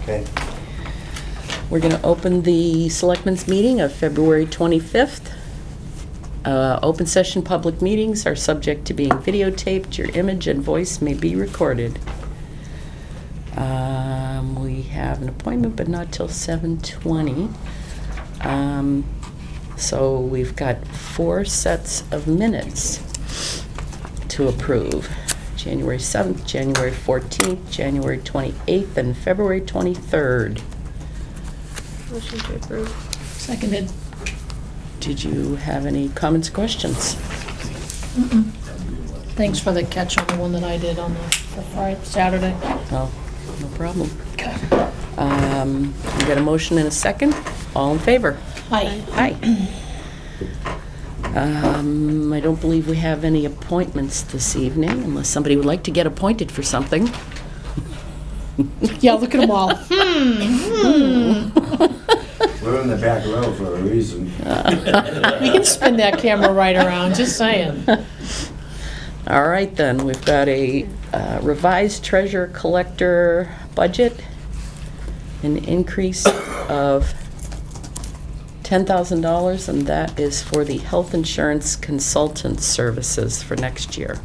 Okay. We're going to open the Selectmen's meeting of February 25th. Open session public meetings are subject to being videotaped. Your image and voice may be recorded. We have an appointment, but not till 7:20. So we've got 4 sets of minutes to approve. January 7th, January 14th, January 28th, and February 23rd. Motion to approve. Seconded. Did you have any comments, questions? Mm-mm. Thanks for the catch on the one that I did on the Friday, Saturday. Oh, no problem. We got a motion and a second. All in favor? Aye. Aye. I don't believe we have any appointments this evening, unless somebody would like to get appointed for something. Yeah, look at them all. We're in the back row for a reason. We can spin that camera right around, just saying. All right, then. We've got a revised treasurer collector budget, an increase of $10,000, and that is for the health insurance consultant services for next year.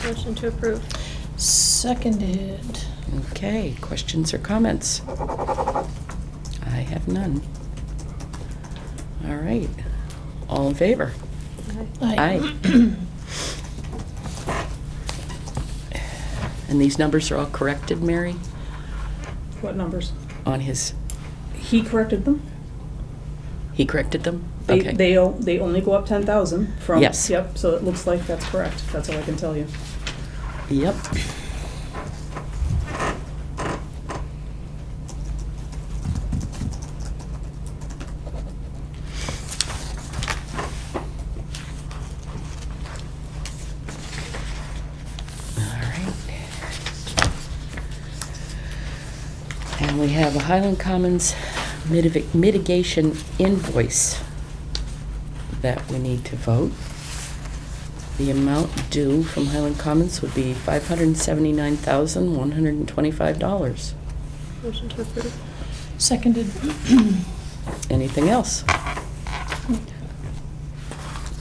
Motion to approve. Seconded. Okay, questions or comments? I have none. All right. All in favor? Aye. And these numbers are all corrected, Mary, What numbers? on his, He corrected them. he corrected them? They, Okay. they only go up 10,000 from. Yes. Yep, so it looks like that's correct. That's all I can tell you. Yep. And we have a Highland Commons mitigation invoice that we need to vote. The amount due from Highland Commons would be $579,125. Motion to approve. Seconded. Anything else?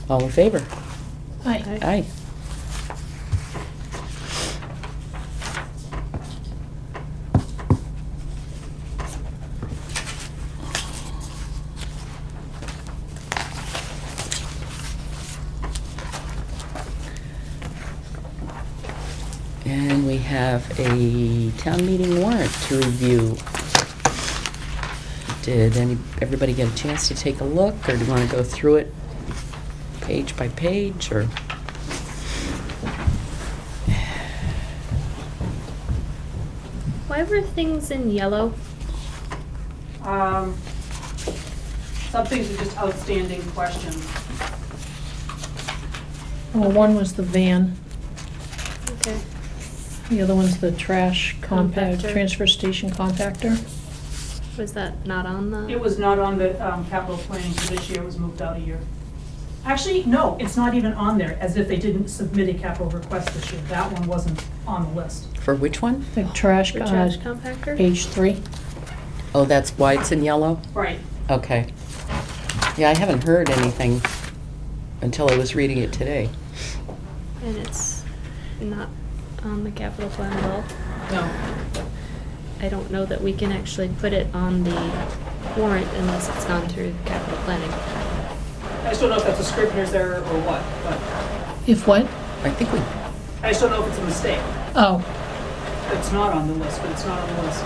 All in favor? Aye. Aye. And we have a town meeting warrant to review. Did everybody get a chance to take a look, or do you want to go through it page by page, or? Why were things in yellow? Some things are just outstanding questions. Well, one was the van. Okay. The other one's the trash Compactor. transfer station compactor. Was that not on the? It was not on the capital planning for this year, it was moved out a year. Actually, no, it's not even on there, as if they didn't submit a capital request this year. That one wasn't on the list. For which one? The trash, The trash compactor? page 3. Oh, that's why it's in yellow? Right. Okay. Yeah, I haven't heard anything until I was reading it today. And it's not on the capital plan at all? No. I don't know that we can actually put it on the warrant unless it's gone through capital planning. I just don't know if that's a scrivener's error or what, but If what? I think we, I just don't know if it's a mistake. Oh, It's not on the list, but it's not on the list.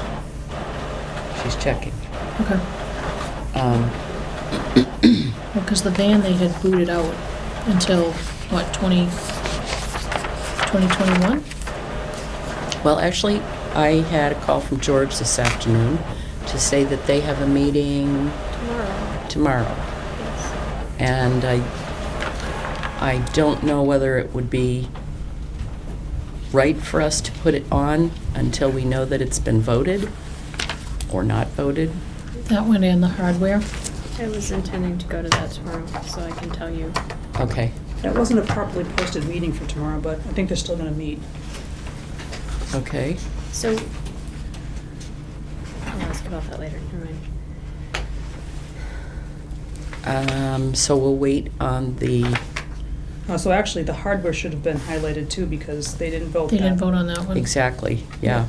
she's checking. okay. Um, Well, because the van they had booted out until, what, 2021? Well, actually, I had a call from George this afternoon to say that they have a meeting tomorrow. Yes. And I don't know whether it would be right for us to put it on until we know that it's been voted or not voted. That went in the hardware. I was intending to go to that tomorrow, so I can tell you. Okay. That wasn't a properly posted meeting for tomorrow, but I think they're still gonna meet. Okay. So about that later, never mind. So we'll wait on the, So actually, the hardware should have been highlighted too, because they didn't vote They didn't that. vote on that one. exactly, yeah.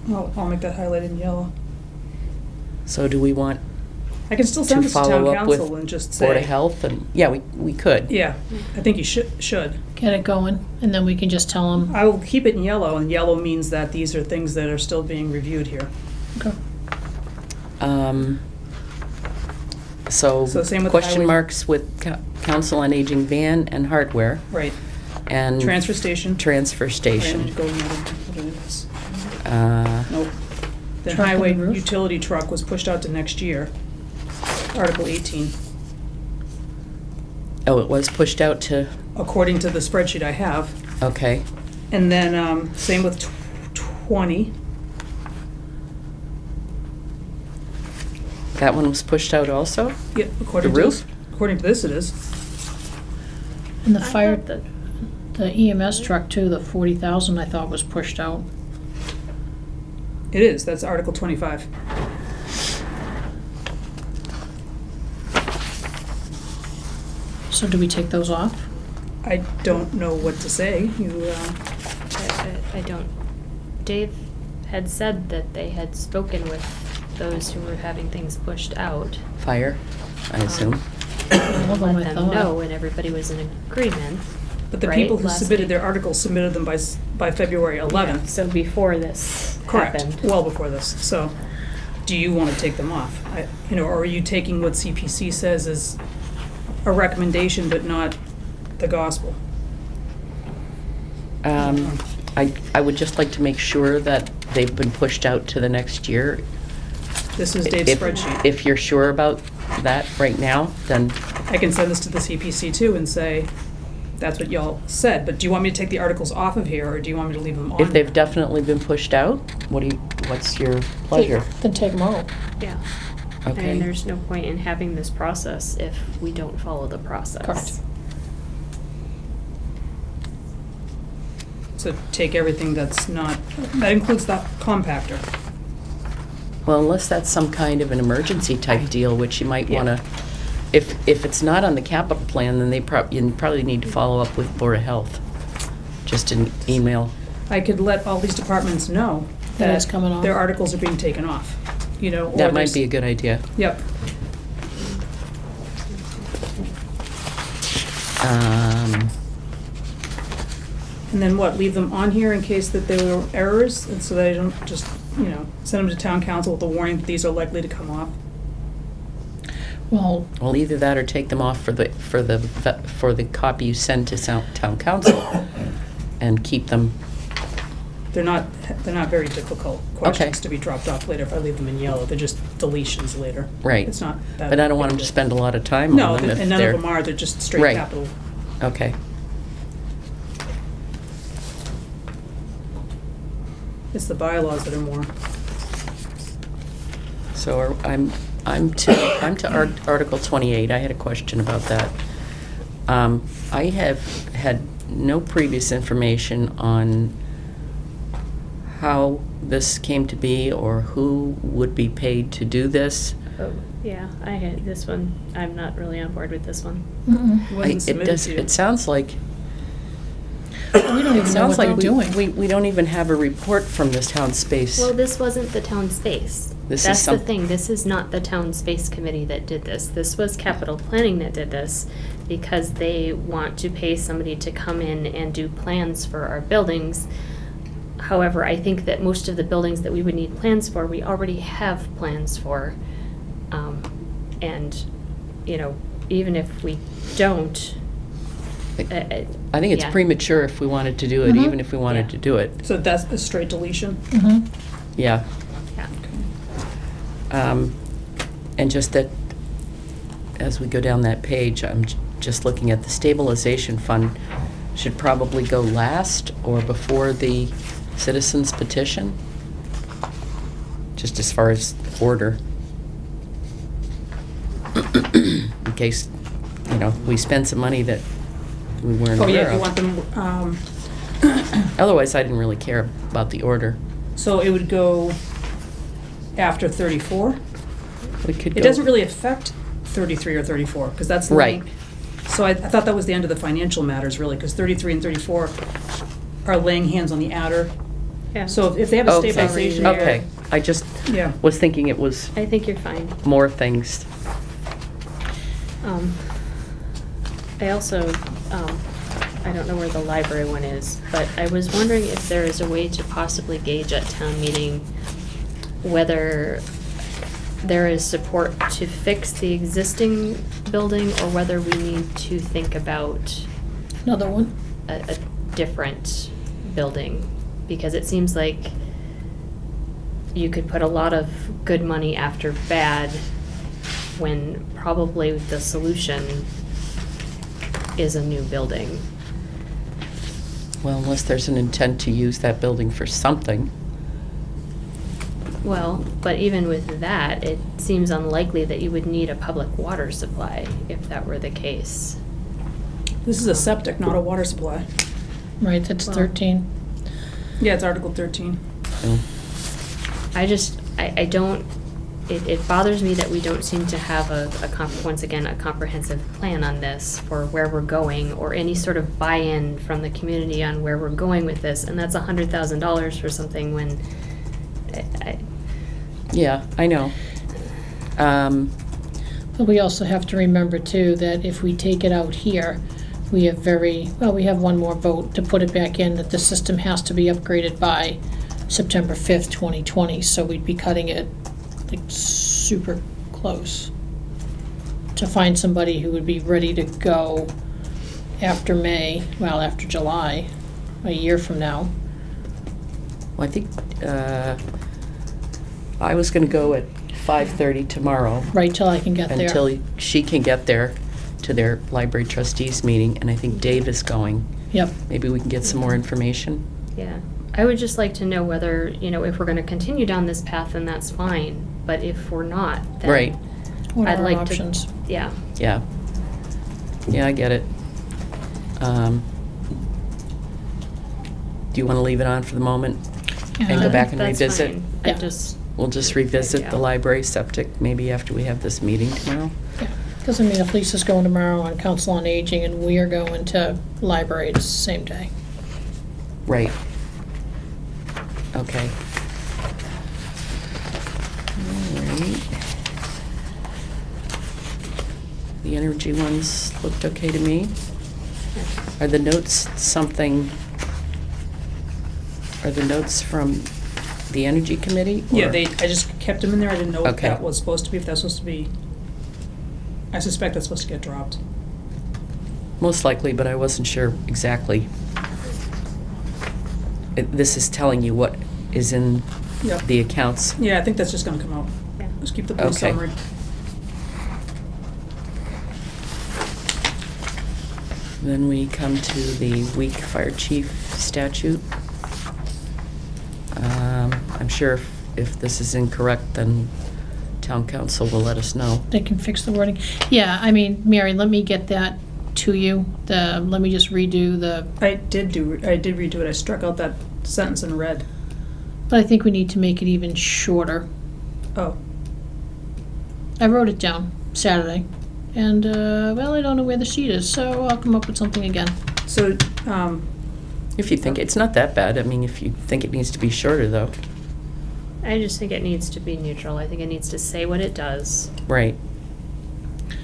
I'll make that highlighted in yellow. So do we want I can still to send this to town follow up with council and just say. Board of Health? And, yeah, we could. Yeah, I think you should. Get it going, and then we can just tell them. I will keep it in yellow, and yellow means that these are things that are still being reviewed here. Okay. So So same with question highway. marks with Council on Aging van and hardware Right. and Transfer station. transfer Wait, let station. me go in there. What it is. Uh, Nope. Then Truck and highway roof? utility truck was pushed out to next year. Article 18, Oh, it was pushed out to, according to the spreadsheet I have. okay. And then, same with 20. That one was pushed out also? Yeah, according The to roof? According to this, it is. And the I fire, thought the EMS truck too, the 40,000 I thought was pushed out. It is, that's Article 25. So do we take those off? I don't know what to say. I don't, Dave had said that they had spoken with those who were having things pushed out. Fire, I assume. All of them, I Let them thought. know, and everybody was in agreement. But the Right, people who last submitted week. their articles submitted them by February 11th. So before this Correct, happened. well before this. So, do you want to take them off? Or are you taking what CPC says is a recommendation, but not the gospel? I would just like to make sure that they've been pushed out to the next year. This is Dave's If- spreadsheet. If you're sure about that right now, then, I can send this to the CPC too and say, that's what y'all said, but do you want me to take the articles off of here, or do you want me to leave them on? if they've here? definitely been pushed out, what's your pleasure? Then take them out. Yeah. I Okay. mean, there's no point in having this process if we don't follow the process. Correct. So take everything that includes the compactor. Well, unless that's some kind of an emergency type deal, which you might Yeah. wanna, if it's not on the capital plan, then you probably need to follow up with Board of Health. Just an email. I could let all these departments know That that it's coming off. their articles are being taken off, or That might there's- be a good idea. Yep. And then what, leave them on here in case that there were errors, and so they don't just, send them to town council with a warning that these are likely to come off? Well, Well, either that or take them off for the copy you send to town council and keep them. They're not very difficult questions to be dropped off later if I leave them in yellow. They're just deletions later. Right. It's not that. But I don't want them big to a spend a lot of time deal. No, on them if and none they're. of them are. They're just straight Right. capital. Okay. It's the bylaws that are more. So I'm to Article 28. I had a question about that. I have had no previous information on how this came to be or who would be paid to do this. Oh, yeah, I had this one. I'm not really on board with this one. It wasn't It submitted does. to you. It sounds like. we don't even know Sounds what they're like doing. we don't even have a report from this town space. Well, this wasn't the town space. This is That's the some- thing. This is not the town space committee that did this. This was capital planning that did this because they want to pay somebody to come in and do plans for our buildings. However, I think that most of the buildings that we would need plans for, we already have plans for. And, even if we don't, I think it's yeah. premature if we wanted to do it, Mhm. even if we wanted Yeah. to do it. So that's a straight deletion? Mhm. Yeah. yeah. And just that, as we go down that page, I'm just looking at the stabilization fund should probably go last or before the citizens petition, just as far as order. In case, we spend some money that we weren't Oh, yeah, aware you want of. them, Otherwise, I didn't really care about the order. so it would go after 34. We could It go- doesn't really affect 33 or 34, because that's. Right. So I thought that was the end of the financial matters, really, because 33 and 34 are laying hands on the adder. Yeah. So if they have a Okay. stabilization. Okay, I just Yeah. was thinking it was I think you're fine. more things. I also, I don't know where the library one is, but I was wondering if there is a way to possibly gauge at town meeting whether there is support to fix the existing building or whether we need to think about Another one? a different building. Because it seems like you could put a lot of good money after bad when probably the solution is a new building. Well, unless there's an intent to use that building for something. Well, but even with that, it seems unlikely that you would need a public water supply if that were the case. This is a septic, not a water supply. Right, that's Well- 13. Yeah, it's Article 13. So, I don't, it bothers me that we don't seem to have once again, a comprehensive plan on this for where we're going or any sort of buy-in from the community on where we're going with this. And that's $100,000 for something when, yeah, I know. But we also have to remember too, that if we take it out here, we have we have one more vote to put it back in, that the system has to be upgraded by September 5th, 2020, so we'd be cutting it like super close to find somebody who would be ready to go after May, well, after July, a year from now. Well, I think, I was gonna go at 5:30 tomorrow. Right till I can get there. Until she can get there to their library trustees meeting, and I think Dave is going. Yep. Maybe we can get some more information. yeah. I would just like to know whether, if we're gonna continue down this path, then that's fine. But if we're not, then. Right, What are I'd our like to- options? Yeah. yeah. Yeah, I get it. Do you wanna leave it on for the moment? And go back and That's revisit? fine. Yeah. We'll just revisit the Yeah. library septic, maybe after we have this meeting tomorrow. Because, I mean, if Lisa's going tomorrow on Council on Aging and we are going to library, it's the same day. Right. Okay. All right. The energy ones looked okay to me. Are the notes are the notes from the Energy Committee? Yeah, or- I just kept them in there. I didn't know if Okay. that was supposed to be, if that's supposed to be, I suspect that's supposed to get dropped. Most likely, but I wasn't sure exactly. This is telling you what is in Yep. the accounts. Yeah, I think that's just gonna come out. Yeah. Just keep the blue Okay. summary. Then we come to the weak fire chief statute. I'm sure if this is incorrect, then town council will let us know. They can fix the wording. Yeah, I mean, Mary, let me get that to you. Let me just redo the, I did redo it. I struck out that sentence in red. but I think we need to make it even shorter. Oh, I wrote it down Saturday. And, well, I don't know where the sheet is, so I'll come up with something again. so, If you think, it's not that bad. I mean, if you think it needs to be shorter, though. I just think it needs to be neutral. I think it needs to say what it does Right.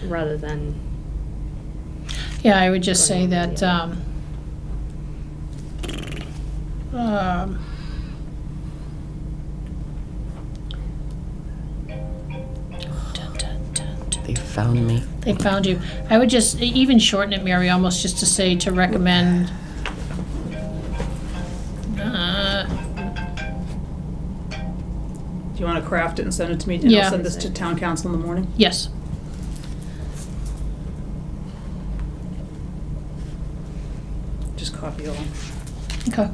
rather than, Yeah, I would just say Going over that, the They found me. they found you. I would just, even shorten it, Mary, almost just to say to recommend, do you wanna craft it and send it to me? And Yeah. I'll send this to town council in the morning? yes. Just copy all. Okay.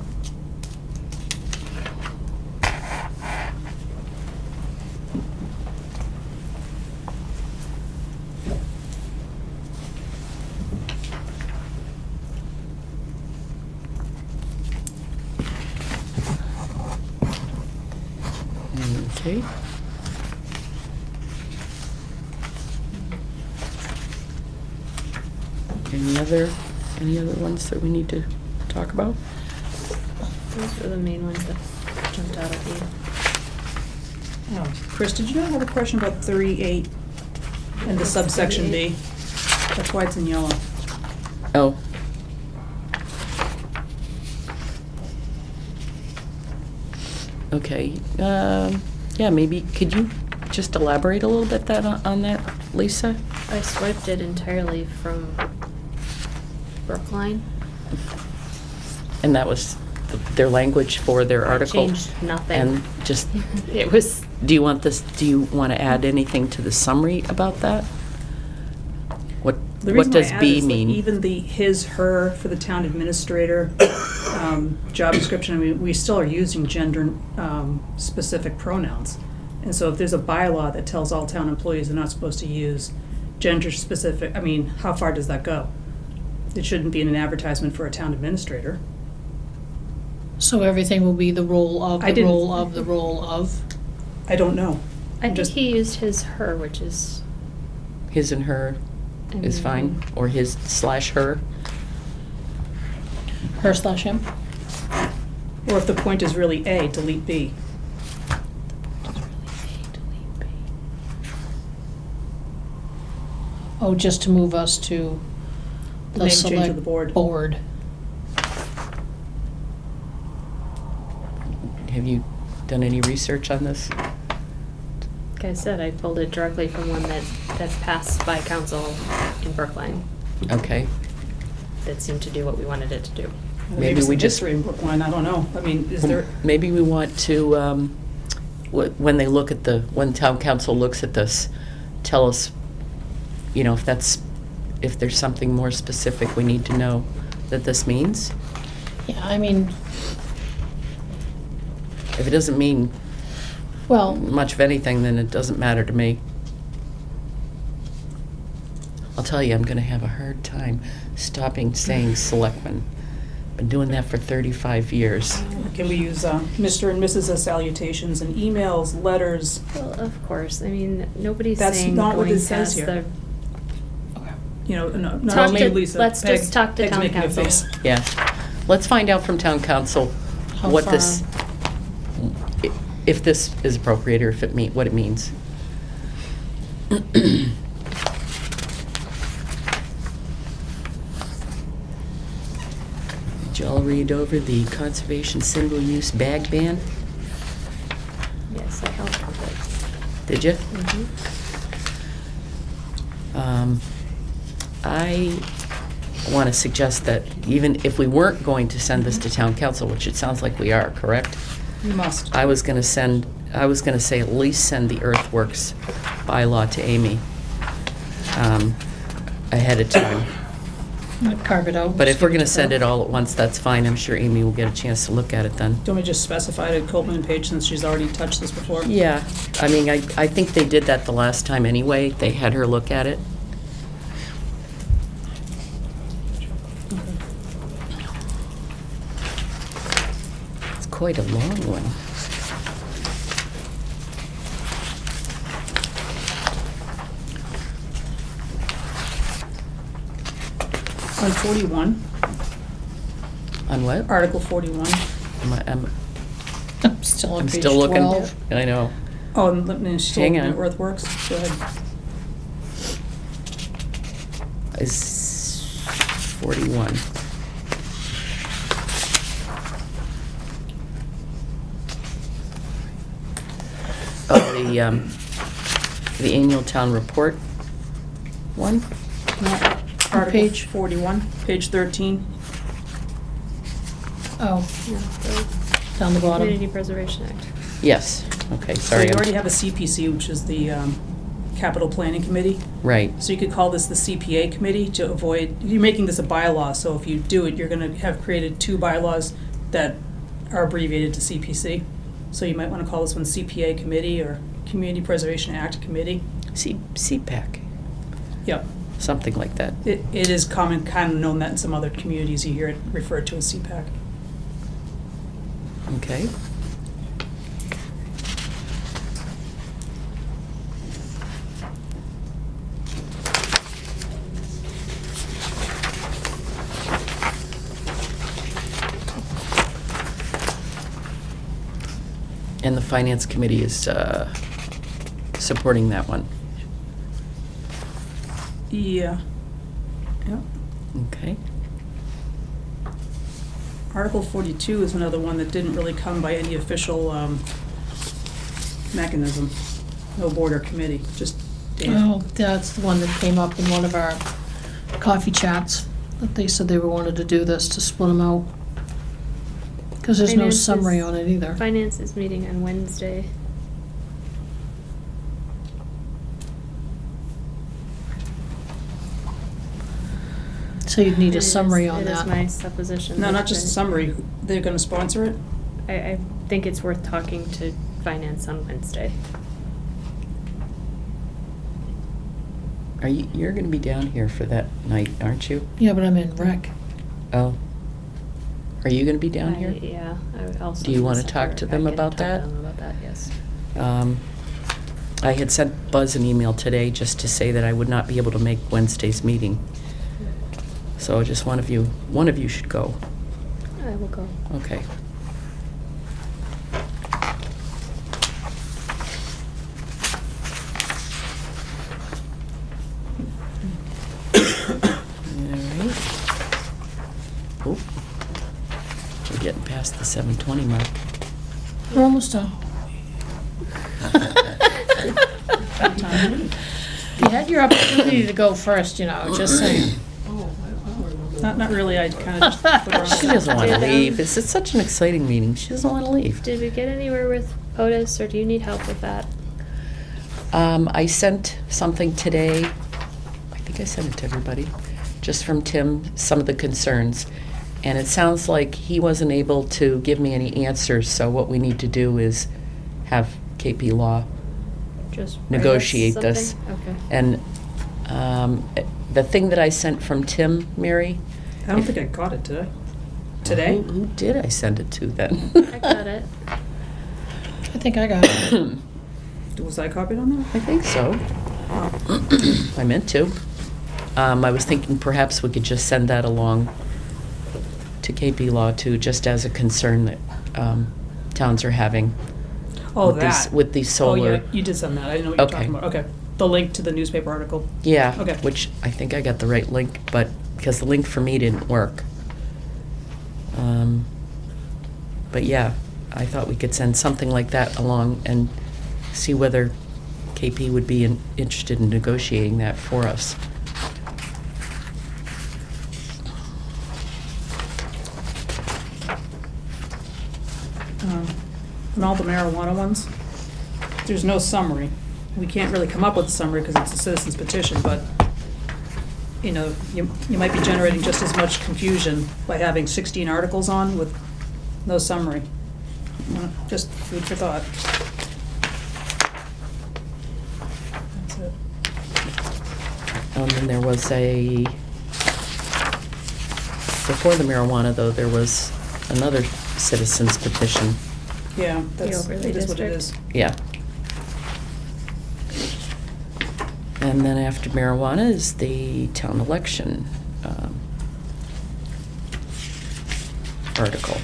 Okay. Any other ones that we need to talk about? Those were the main ones that jumped out at me. Chris, did you not have a question about 38 and the subsection B? That's why it's in yellow. Oh. Okay, yeah, maybe, could you just elaborate a little bit on that, Lisa? I swiped it entirely from Brookline. And that was their language for their article? Changed nothing. And just, It was, do you want to add anything to the summary about that? The What reason I does added B is, like, mean? even the his, her for the town administrator job description, I mean, we still are using gender specific pronouns. And so if there's a bylaw that tells all town employees they're not supposed to use gender specific, I mean, how far does that go? It shouldn't be in an advertisement for a town administrator. So everything will be the role of, I the didn't- role of, the role of? I don't know. I think Just- he used his, her, which is. His and her is fine, or his/her? Her/him? Or if the point is really A, delete B. Oh, just to move us to The the name change of select the board. board. Have you done any research on this? Like I said, I pulled it directly from one that's passed by council in Brookline Okay, that seemed to do what we wanted it to do. Maybe some we just- history in Brookline, I don't know. I mean, is there, maybe we want to, when they look at when town council looks at this, tell us, if there's something more specific we need to know that this means. Yeah, I mean, If it doesn't mean well, much of anything, then it doesn't matter to me. I'll tell you, I'm gonna have a hard time stopping saying selectmen. Been doing that for 35 years. can we use Mr. and Mrs. as salutations in emails, letters? Well, of course, I mean, nobody's That's saying not what going it says past here. the. You know, no, Talk not to- you, Lisa. let's Peg- just talk to Peg's town making a council. face. Yeah. Let's find out from town council How what far? this, if this is appropriate or if what it means. Did you all read over the conservation single-use bag ban? Yes, I helped with Did you? it. Mhm. I want to suggest that even if we weren't going to send this to town council, which it sounds like we are, correct? You must. I was gonna say at least send the earthworks bylaw to Amy ahead of time. not carve it out. But just if we're give gonna to send her. it all at once, that's fine. I'm sure Amy will get a chance to look at it then. Do you want me to just specify to Coleman and Page since she's already touched this before? Yeah, I mean, I think they did that the last time anyway. They had her look at it. It's quite a long one. On 41, On what? Article 41. I'm still on I'm page still looking. 12. I know. Oh, and she's still Hang looking at on. earthworks? Go ahead. Is 41. Oh, the annual town report one? Article page? 41, page 13. Oh, Yeah, the down the bottom. Community Preservation Act. Yes, okay, So sorry. you already have a CPC, which is the Capital Planning Committee. Right, So you could call this the CPA committee to avoid, you're making this a bylaw, so if you do it, you're gonna have created two bylaws that are abbreviated to CPC. So you might wanna call this one CPA committee or Community Preservation Act Committee. CPAC, Yep. something like that. It is common, kind of known that in some other communities, you hear it referred to as CPAC. Okay. And the Finance Committee is supporting that one. Yeah. Yep. Okay. Article 42 is another one that didn't really come by any official mechanism. No board or committee, just Dave. Oh, that's the one that came up in one of our coffee chats, that they said they wanted to do this, to split them out. Because there's no Finance is- summary on it either. Finance is meeting on Wednesday. So you'd need It a is- summary on It is that. my supposition. No, that not just a they- summary. They're gonna sponsor it? I think it's worth talking to Finance on Wednesday. You're gonna be down here for that night, aren't you? Yeah, but I'm in rec. Oh. Are you gonna be down here? Yeah, I would also. Do you wanna send talk her- to I them can about talk to that? them about that, yes. I had sent Buzz an email today just to say that I would not be able to make Wednesday's meeting. So just one of you should go. I will go. Okay. Alright. Oh. We're getting past the 7:20 mark. We're almost done. You had your opportunity to go first, just saying. Not really, I kinda just put her on. She doesn't want to Did, leave. It's such an exciting meeting. She doesn't want to leave. Did we get anywhere with POTUS, or do you need help with that? I sent something today, I think I sent it to everybody, just from Tim, some of the concerns. And it sounds like he wasn't able to give me any answers, so what we need to do is have KP Law Just write us negotiate this. something? Okay. And the thing that I sent from Tim, Mary. I don't think I caught it today. Today? Who did I send it to then? I got it. I think I got it. Was I copied on that? I think so. I meant to. I was thinking perhaps we could just send that along to KP Law too, just as a concern that towns are having. Oh, with these- that. with these solar. Oh, yeah, you did send that. I didn't know what you were Okay. talking about. Okay. The link to the newspaper article. Yeah. Okay. Which I think I got the right link, but because the link for me didn't work. But yeah, I thought we could send something like that along and see whether KP would be interested in negotiating that for us. And all the marijuana ones, there's no summary. We can't really come up with a summary because it's a citizen's petition, but, you might be generating just as much confusion by having 16 articles on with no summary. Just food for thought. That's it. And there was before the marijuana though, there was another citizen's petition. Yeah, that's, overlay it is what it district. is. Yeah. And then after marijuana is the town election article.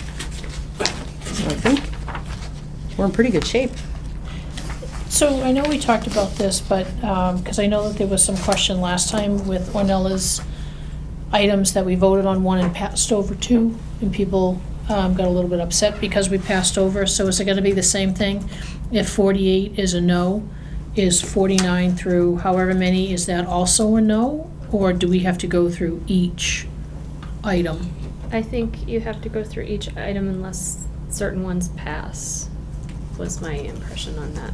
So I think we're in pretty good shape. So I know we talked about this, but, because I know that there was some question last time with Ornella's items that we voted on one and passed over two, and people got a little bit upset because we passed over. So is it gonna be the same thing? If 48 is a no, is 49 through however many, is that also a no? Or do we have to go through each item? I think you have to go through each item unless certain ones pass, was my impression on that.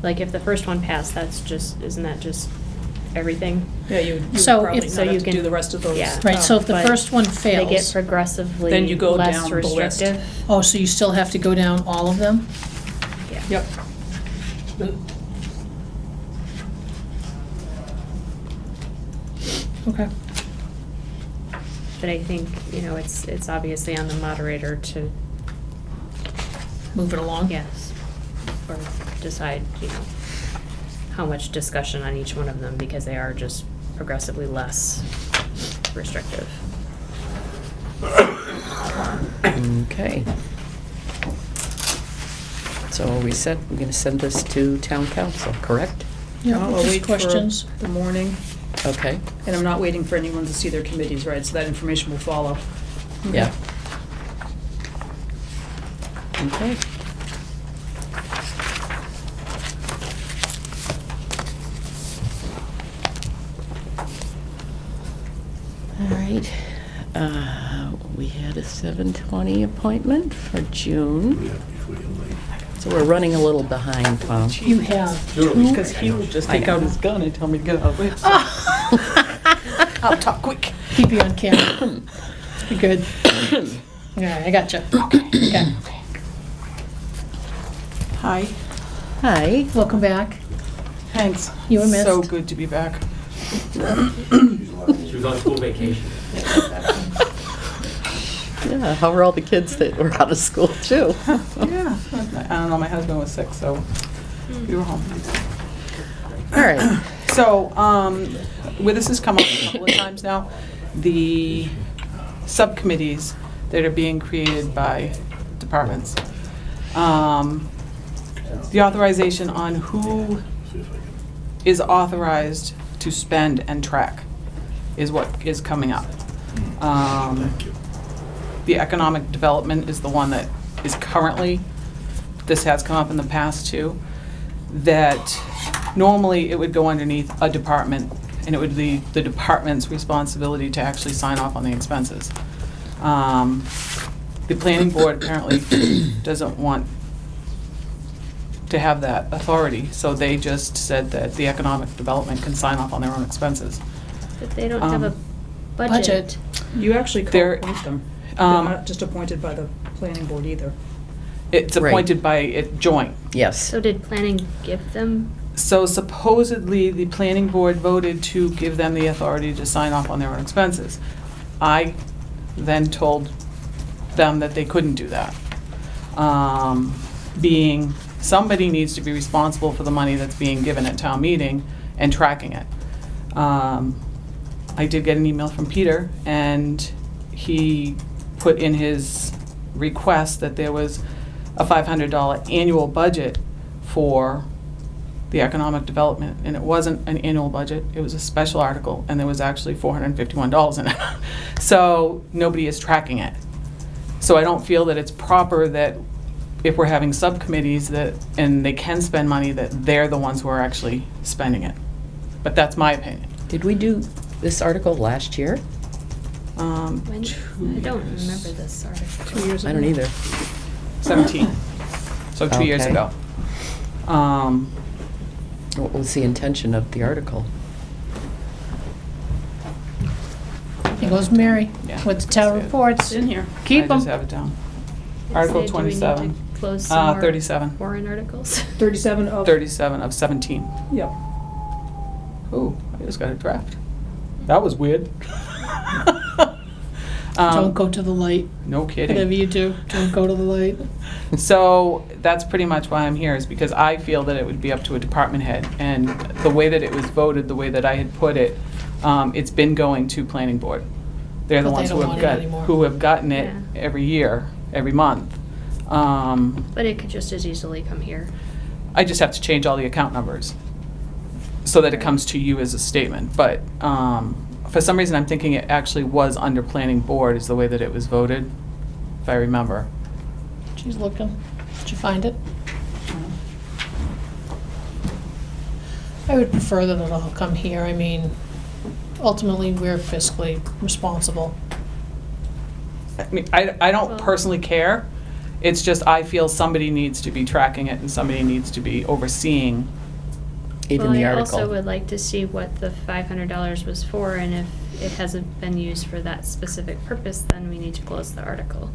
Like, if the first one passed, isn't that just everything? Yeah, you would So probably if- not so you have to do can- the rest of those. yeah. Right, so if the But first one They get fails, progressively Then you go less down the list. restrictive. oh, so you still have to go down all of them? Yeah. Yep. Okay. But I think, it's obviously on the moderator to, Move it along? yes, or decide, how much discussion on each one of them, because they are just progressively less restrictive. Okay. So are we set? We're gonna send this to town council, correct? Yeah, I'll just wait for questions. the morning, Okay, and I'm not waiting for anyone to see their committees, right, so that information will follow. yeah. Okay. All right, we had a 7:20 appointment for June, so we're running a little behind, Tom. You have two. Because he would just take out his gun and tell me to get out of the way. I'll talk quick. Keep you on camera. You're good. All right, I gotcha. Okay. Hi. Hi. Welcome back. Thanks. You were missed. So good to be back. She was on school vacation. Yeah, how are all the kids that were out of school too? Yeah. I don't know, my husband was sick, so we were home. All right, So, where this has come up a couple of times now, the subcommittees that are being created by departments. The authorization on who is authorized to spend and track is what is coming up. The economic development is the one that is currently, this has come up in the past too, that normally it would go underneath a department, and it would be the department's responsibility to actually sign off on the expenses. The planning board apparently doesn't want to have that authority, so they just said that the economic development can sign off on their own expenses. But they don't have a budget. Budget. You actually They're- co-appoint them. They're not just appointed by the planning board either. It's Right. appointed by it joint. yes. So did planning give them? So supposedly, the planning board voted to give them the authority to sign off on their own expenses. I then told them that they couldn't do that. Being somebody needs to be responsible for the money that's being given at town meeting and tracking it. I did get an email from Peter, and he put in his request that there was a $500 annual budget for the economic development, and it wasn't an annual budget, it was a special article, and there was actually $451 in it. So nobody is tracking it. So I don't feel that it's proper that if we're having subcommittees that, and they can spend money, that they're the ones who are actually spending it. But that's my opinion. Did we do this article last year? When? I don't remember this article. 2 years ago. I don't either. 17, so 2 years Okay. ago. What was the intention of the article? Here goes Mary Yeah. with the town That's it. reports. It's in here. Keep I them. just have it down. Say, Article do we 27. need to close some more 37. warrant articles? 37 of. 37 of 17. Yep. Ooh, I just got a draft. That was weird. Don't go to the light. No Whatever kidding. you do, don't go to the light. So that's pretty much why I'm here, is because I feel that it would be up to a department head. And the way that it was voted, the way that I had put it, it's been going to planning board. They're the But they ones don't want it anymore. who have gotten it Yeah. every year, every month. But it could just as easily come here. I just have to change all the account numbers so that it comes to you as a statement. But for some reason, I'm thinking it actually was under planning board is the way that it was voted, if I remember. She's looking. Did you find it? I would prefer that it all come here. I mean, ultimately, we're fiscally responsible. I mean, I don't Well- personally care. It's just I feel somebody needs to be tracking it and somebody needs to be overseeing. Even the Well, I also article? would like to see what the $500 was for, and if it hasn't been used for that specific purpose, then we need to close the article.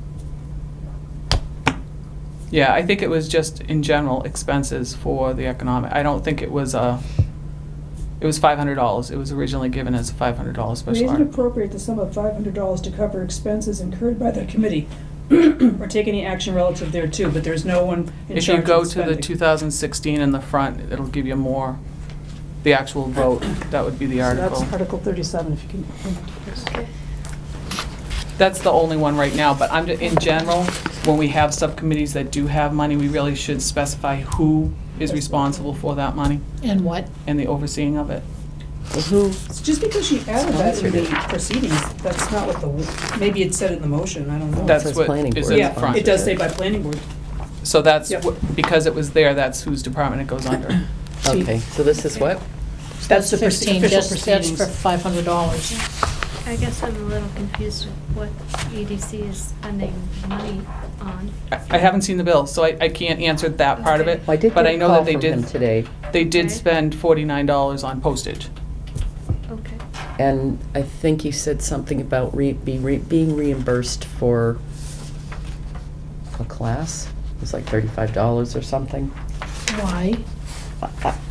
Yeah, I think it was just in general expenses for the economic. I don't think it was it was $500. It was originally given as a $500 special Raise and article. appropriate the sum of $500 to cover expenses incurred by the committee, or take any action relative thereto, but there's no one in If you charge go of to the spending. 2016 in the front, it'll give you more, the actual vote. That would be the So article. that's Article 37, if you can. Okay. That's the only one right now, but in general, when we have subcommittees that do have money, we really should specify who is responsible for that money And what? and the overseeing of it. Who, Just because she added that in Sponsored the it. proceedings, that's not what the, maybe it said it in the motion, I don't know. That's says what planning is board. in Yeah, front. it does say by planning board. So that's, Yep. because it was there, that's whose department it goes under. okay, so this is what? That's the 15, official that's for proceedings. $500. I guess I'm a little confused with what EDC is spending money on. I haven't seen the bill, so I can't answer that part of it. I did But get I a know call that they from him did, today, they did Okay. spend $49 on postage. Okay. and I think he said something about being reimbursed for a class. It was like $35 or something. Why?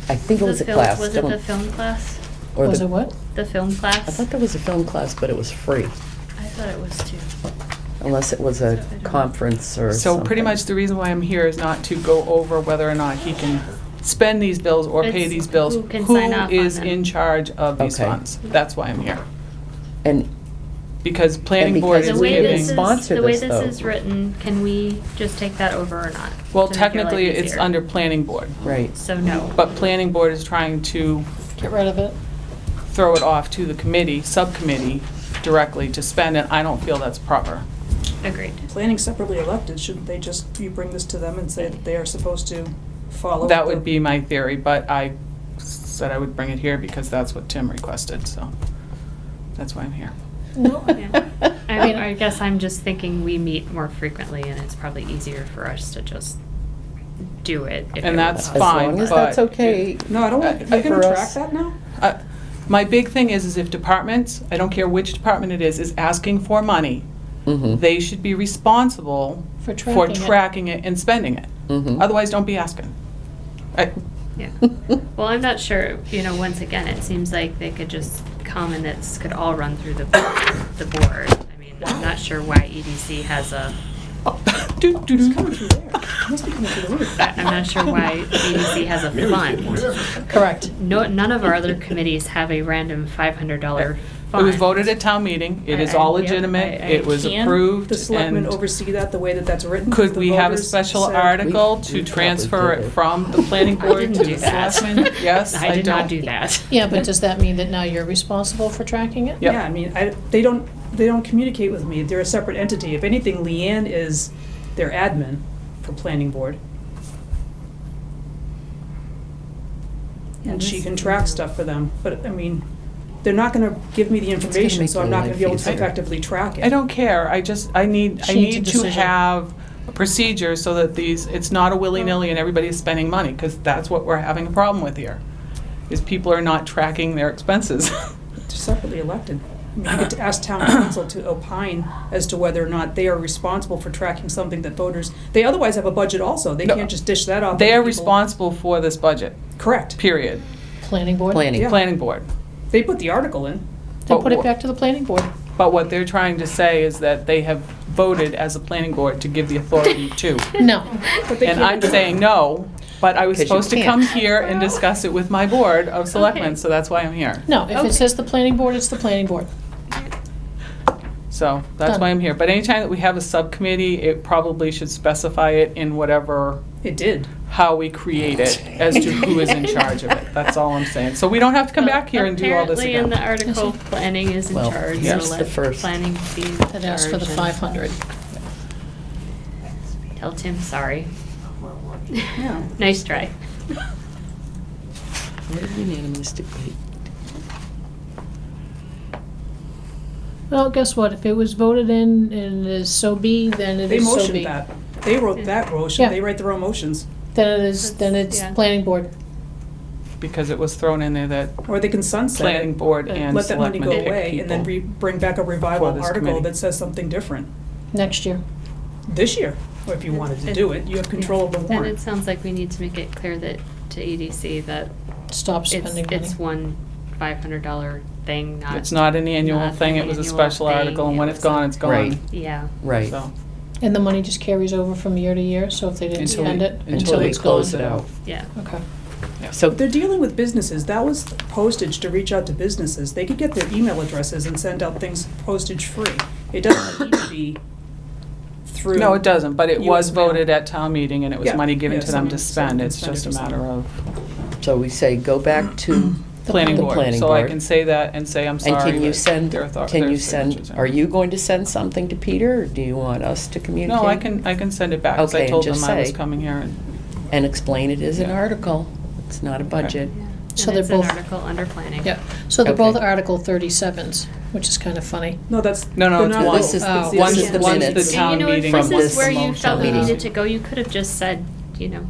I think it was a class. Was it don't- the film class? or Was the- it what? The film I class? thought there was a film class, but it was free, I thought it was too. unless it was I a don't know. conference or So something. pretty much the reason why I'm here is not to go over whether or not he can spend these bills or pay It's these bills. who can sign off on is them. in charge of these Okay. funds? That's why I'm here. And Because planning And board because is The way giving- this giving, is, sponsor the way this, this though. is written, can we just take that over or not? well, to make your life technically, it's easier? under planning board. right, So no. But planning board is trying to Get rid of it. throw it off to the committee, subcommittee directly to spend it. I don't feel that's proper. Agreed. Planning separately elected, shouldn't they just, you bring this to them and say that they are supposed to follow? That the- would be my theory, but I said I would bring it here because that's what Tim requested, so that's why I'm here. No. Yeah. I mean- I guess I'm just thinking we meet more frequently and it's probably easier for us to just do it. if And it that's was as us. fine, long as but- that's okay. No, I don't want, are you For gonna us- track that now? My big thing is if departments, I don't care which department it is asking for money, Mhm. they should be responsible For for tracking it. tracking it and spending it. Mhm. Otherwise, don't be asking. Yeah. Well, I'm not sure, once again, it seems like they could just come and this could all run through the board. I mean, I'm not sure why EDC has a, It's coming through there. It must be coming through the roof. I'm not sure why EDC has a fund. Correct. No, none of our other committees have a random $500 It fund. was voted at town meeting, it is all Yep, legitimate, I it was can. approved, The selectmen and oversee that the way that that's written? could The we have a voters special said- article We to probably transfer did it it. from the planning I board didn't to do the that. selectmen? Yes, I did not don't. do that. Yeah, but does that mean that now you're responsible for tracking it? Yep. Yeah, I mean, they don't communicate with me, they're a separate entity. If anything, Leanne is their admin for planning board. And she can track stuff for them, but, I mean, they're not gonna give me the information, make so I'm your not gonna be able life to easier. effectively track it. I don't care, I need Change the to decision. have a procedure so that it's not a willy-nilly and everybody's spending money, because that's what we're having a problem with here, is people are not tracking their expenses. They're separately elected. I mean, you get to ask town council to opine as to whether or not they are responsible for tracking something that voters, they otherwise have a budget also, they No. can't just dish that off. They on are people. responsible for this budget, Correct. period. Planning board? Planning. Yeah. Planning board. They put the article in. Then put it back to the planning board. But what they're trying to say is that they have voted as a planning board to give the authority to. No. But they And can't I'm do it. saying no, but I was 'Cause you supposed to can't. come here and discuss it with my board of selectmen, Okay. so that's why I'm here. No, if Okay. it says the planning board, it's the planning board. So that's Done. why I'm here. But anytime that we have a subcommittee, it probably should specify it in whatever, It did. how we create it as to who is in charge of it. That's all I'm saying. So we don't have to come back here and do all this Apparently in the again. article, planning is in Well, charge, so here's let the first. planning be in That asks for the charge and 500. Tell Tim, sorry. Yeah. Nice try. Unanimous debate. Well, guess what? If it was voted in and it is so be, then it They is so motioned be. that. They wrote that motion. Yeah. They write their own motions. Then it is, then it's Yeah. planning board. Because it was thrown in there that Or they can sunset planning it, board and let that money selectmen go pick away, and then people. bring back a revival this article committee. that says something different. Next year. This year, or if you wanted to do it, you have control of the Then it warrant. sounds like we need to make it clear that, to EDC, that Stop spending money. it's one $500 thing, not. it's not an annual not thing, an it was a annual special thing, article, and it when was it's gone, a- it's gone. Right. Yeah. Right, So, And the money just carries over from year to year, so if they didn't Until spend we- it, until until we it's close gone. it out. Yeah. Okay. So, They're dealing with businesses. That was postage to reach out to businesses. They could get their email addresses and send out things postage free. It doesn't need to be through. No, it doesn't, but it was US mail. voted at town meeting, and it was Yeah, money given yeah, to them to someone spend. can It's spend it just a for matter someone. of So we say go back to planning the board. planning So I board. can say that and say, I'm And sorry. can you that send, their signatures are you going to send something to Peter, or do you want us to communicate? No, I can send it back, 'cause Okay, I and told them just I was say- coming here and. And explain it as an Yeah. article. It's not a budget. So And they're it's an both- article under planning. Yeah, so they're both Okay. Article 37s, which is kind of funny. No, that's. No, they're it's not one. both. This is- It's the one's other the one. minutes. the town And, you know, if meeting from this is this where you motion. felt that you meeting. needed to go, you could have just said, you know,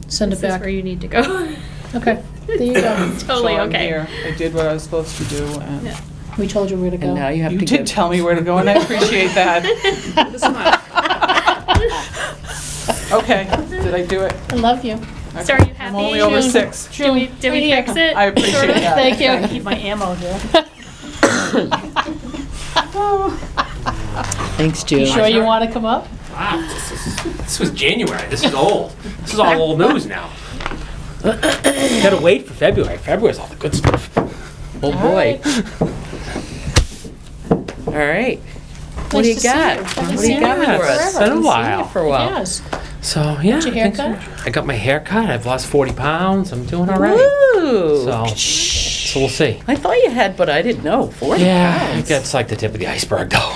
Send it this is back. where you need to go. Okay, there you go. Totally So I'm okay. here. I did what I was supposed to do, and Yeah. We told you where to go. And now you have you to did give. tell me where to go, and I appreciate that. With a smile. Okay, did I do it? I love you. Okay. So are you I'm happy? only over June. 6. Did we Right here. fix it? I appreciate Sort of? that. Thank you. I keep my ammo here. Thanks, June. You sure you want to come up? Wow, this was January. This is old. This is all old news now. Gotta wait for February. February's all the good stuff. Oh, boy. All right. What do you Nice to see got? you. Haven't What do seen you you got in for us? forever. It's been a Haven't seen while. you for a while. Yes. So yeah, Got your I think haircut? so. I got my hair cut. I've lost 40 pounds. I'm doing all right. Woo! So we'll see. I thought you had, but I didn't know. 40 Yeah, pounds. it's like the tip of the iceberg, though.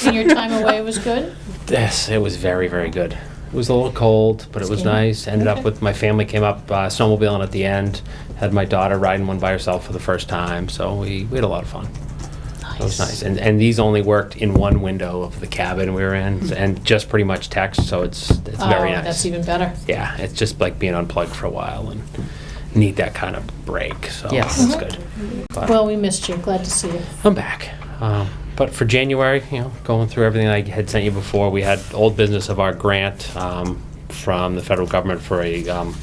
And your time away was good? Yes, it was very, very good. It was a little cold, but it was Skiing? nice. Ended Okay. up with my family came up snowmobiling at the end. Had my daughter riding one by herself for the first time, so we had a lot of fun. It was nice. And these only worked in one window of the cabin we were in, and just pretty much text, so it's very Oh, nice. that's even better. Yeah, it's just like being unplugged for a while and need that kind of break. So Yes. that's good. But Well, we missed you. Glad to see you. I'm back. But for January, going through everything I had sent you before, we had old business of our grant from the federal government for an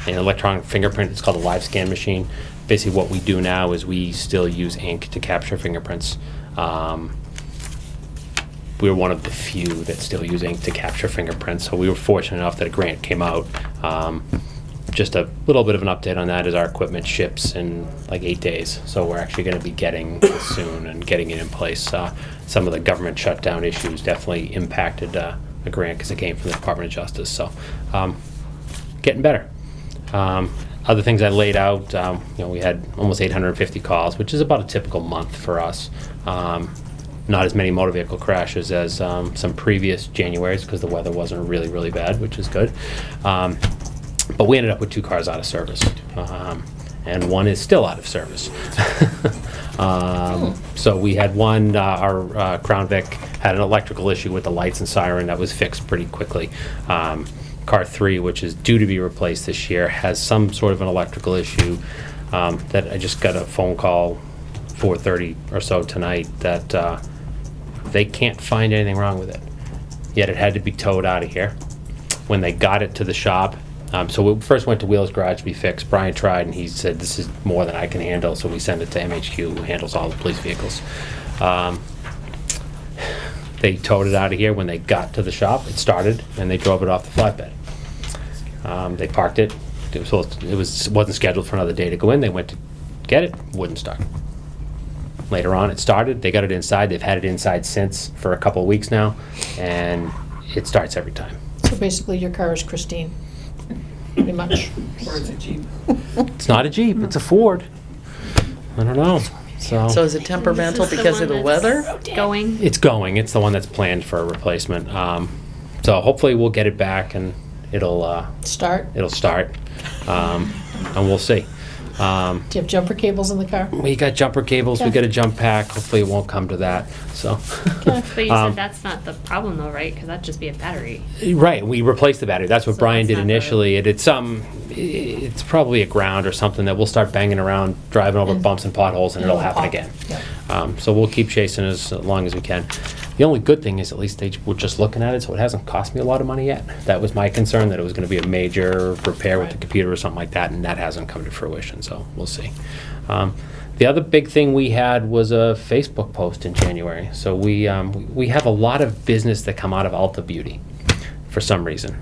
electronic fingerprint. It's called a live scan machine. Basically, what we do now is we still use ink to capture fingerprints. We're one of the few that still use ink to capture fingerprints, so we were fortunate enough that a grant came out. Just a little bit of an update on that is our equipment ships in like 8 days, so we're actually going to be getting this soon and getting it in place. Some of the government shutdown issues definitely impacted the grant because it came from the Department of Justice, so getting better. Other things I laid out, we had almost 850 calls, which is about a typical month for us. Not as many motor vehicle crashes as some previous Januaries because the weather wasn't really, really bad, which is good. But we ended up with 2 cars out of service, and one is still out of service. So we had one, our Crown Vic had an electrical issue with the lights and siren that was fixed pretty quickly. Car 3, which is due to be replaced this year, has some sort of an electrical issue that I just got a phone call 4:30 or so tonight that they can't find anything wrong with it. Yet it had to be towed out of here. When they got it to the shop, so we first went to Wheels Garage to be fixed. Brian tried, and he said, this is more than I can handle, so we send it to MHQ, who handles all the police vehicles. They towed it out of here. When they got to the shop, it started, and they drove it off the flatbed. They parked it. It wasn't scheduled for another day to go in. They went to get it, wouldn't start. Later on, it started. They got it inside. They've had it inside since for a couple of weeks now, and it starts every time. So basically, your car is Christine, pretty much. Or it's a Jeep. It's not a Jeep. It's a Ford. I don't know. So is it temperamental This is the because of one the weather? that's Going. It's going. It's the one that's planned for a replacement. So hopefully we'll get it back and it'll Start. start, and we'll see. Do you have jumper cables in the car? We got jumper cables. We Okay. got a jump pack. Hopefully it won't come to that. So. Okay. But you said that's not the problem though, right? Because that'd just be a battery. Right, we replaced the battery. That's what So Brian that's did not the- initially. It's probably a ground or something that we'll start banging around, driving over And- bumps and potholes, and it'll happen pop. again. Yeah. So we'll keep chasing as long as we can. The only good thing is at least they were just looking at it, so it hasn't cost me a lot of money yet. That was my concern, that it was going to be a major repair with the Right. computer or something like that, and that hasn't come to fruition, so we'll see. The other big thing we had was a Facebook post in January. So we have a lot of business that come out of Alta Beauty for some reason.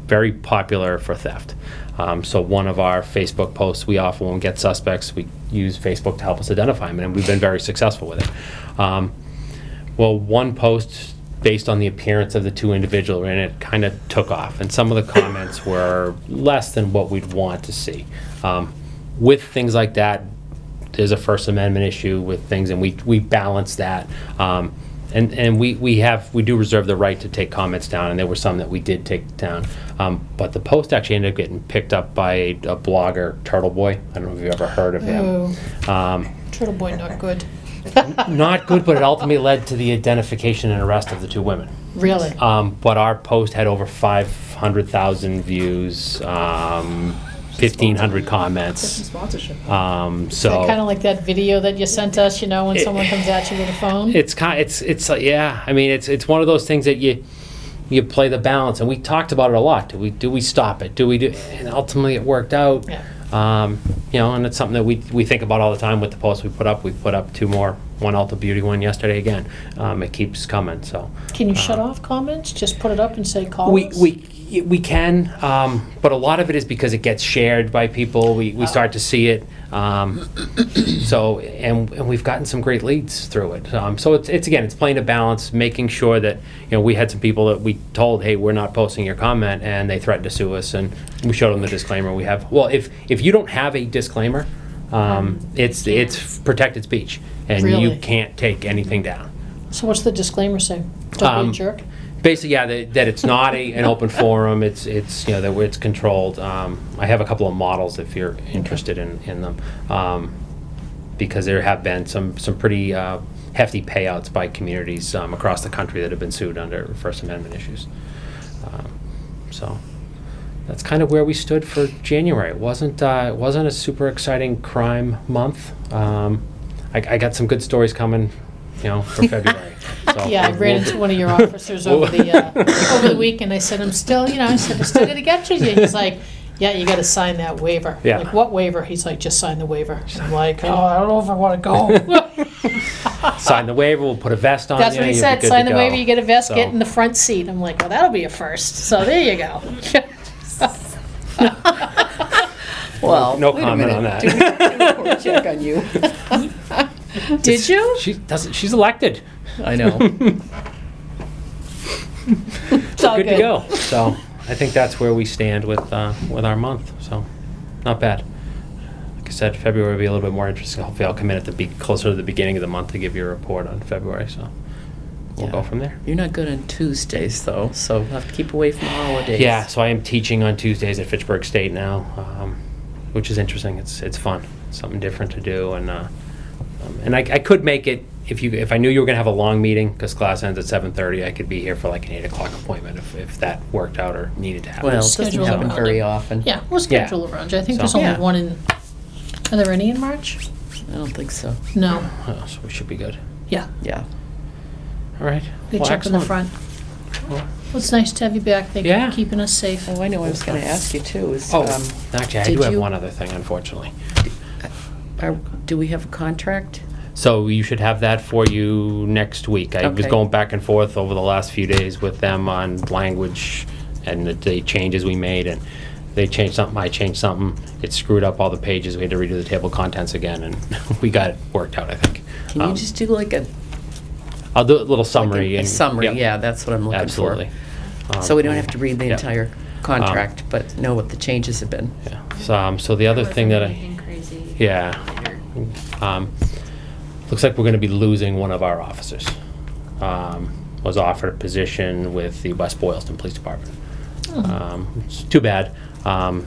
Very popular for theft. So one of our Facebook posts, we often, when we get suspects, we use Facebook to help us identify them, and we've been very successful with it. Well, one post based on the appearance of the two individuals, and it kind of took off. And some of the comments were less than what we'd want to see. With things like that, there's a First Amendment issue with things, and we balance that. And we do reserve the right to take comments down, and there were some that we did take down. But the post actually ended up getting picked up by a blogger, Turtle Boy. I don't know if you've ever heard of him. Turtle Boy, not good. Not good, but it ultimately led to the identification and arrest of the two women. Really? But our post had over 500,000 views, 1,500 comments. Sponsorship. So Kind of like that video that you sent us, you know, when someone comes at you with a phone? it's yeah. I mean, it's one of those things that you play the balance, and we talked about it a lot. Do we stop it? And ultimately it worked out. Yeah. You know, and it's something that we think about all the time with the posts we put up. We put up 2 more, one Ulta Beauty one yesterday again. It keeps coming. So Can you shut off comments? Just put it up and say call us? we can, but a lot of it is because it gets shared by people. We start to see it. So and we've gotten some great leads through it. So it's playing a balance, making sure that, you know, we had some people that we told, hey, we're not posting your comment, and they threatened to sue us, and we showed them the disclaimer we have. Well, if you don't have a disclaimer, it's protected speech, and Really? you can't take anything down. So what's the disclaimer say? Don't be a jerk? Basically, yeah, that it's not an open forum. It's you know, that it's controlled. I have a couple of models if you're interested in them, because there have been some pretty hefty payouts by communities across the country that have been sued under First Amendment issues. So that's kind of where we stood for January. It wasn't a super exciting crime month. I got some good stories coming, you know, for February. So Yeah, I ran into one of your officers over the week, and I said, I'm still gonna get you. He's like, yeah, you gotta sign that waiver. Yeah. Like, what waiver? He's like, just sign the waiver. I'm like, oh, I don't know if I wanna go. Sign the waiver. We'll put a vest on. That's you, what he you'll be said, good sign to the go. waiver, you get a vest, So- get in the front seat. I'm like, well, that'll be a first. So there you go. Well, No wait a comment minute. on that. Did we do a report check on you? Did you? She doesn't. She's elected. I know. It's all Good to go. So I think that's where we stand with our month. So not bad. Like I said, February will be a little bit more interesting. Hopefully, I'll come in at closer to the beginning of the month to give you a report on February. So we'll go from there. You're not good on Tuesdays, though, so we'll have to keep away from the holidays. Yeah. So I am teaching on Tuesdays at Fitchburg State now, which is interesting. It's fun. It's something different to do, and I could make it. If I knew you were going to have a long meeting, because class ends at 7:30, I could be here for like an 8 o'clock appointment if that worked out or needed to happen. Well, it doesn't Schedule happen around very it. often. Yeah, we'll schedule around you. I think there's So- only Yeah. one in, are there any in March? I don't think so. No. So we should be good. Yeah, Yeah. All right. good Well, check in the excellent. front. Well, Well, it's nice to have you back. Thank you Yeah. for keeping us safe. Oh, I know, I was going to ask you, too, is, actually, I did do have you- one other thing, unfortunately. do we have a contract? So you should have that for you next week. I was Okay. going back and forth over the last few days with them on language and the changes we made, and they changed something, I changed something. It screwed up all the pages. We had to redo the table of contents again, and we got it worked out, I think. Can you just do like a I'll do a little summary. a and summary? yep, Yeah, that's what I'm looking absolutely. for. So we don't have to read the Yep. entire contract, but know what the changes have been. Yeah. So the other thing that Anything crazy yeah. later. Looks like we're going to be losing one of our officers. Was offered a position with the West Boylston Police Department. It's too bad.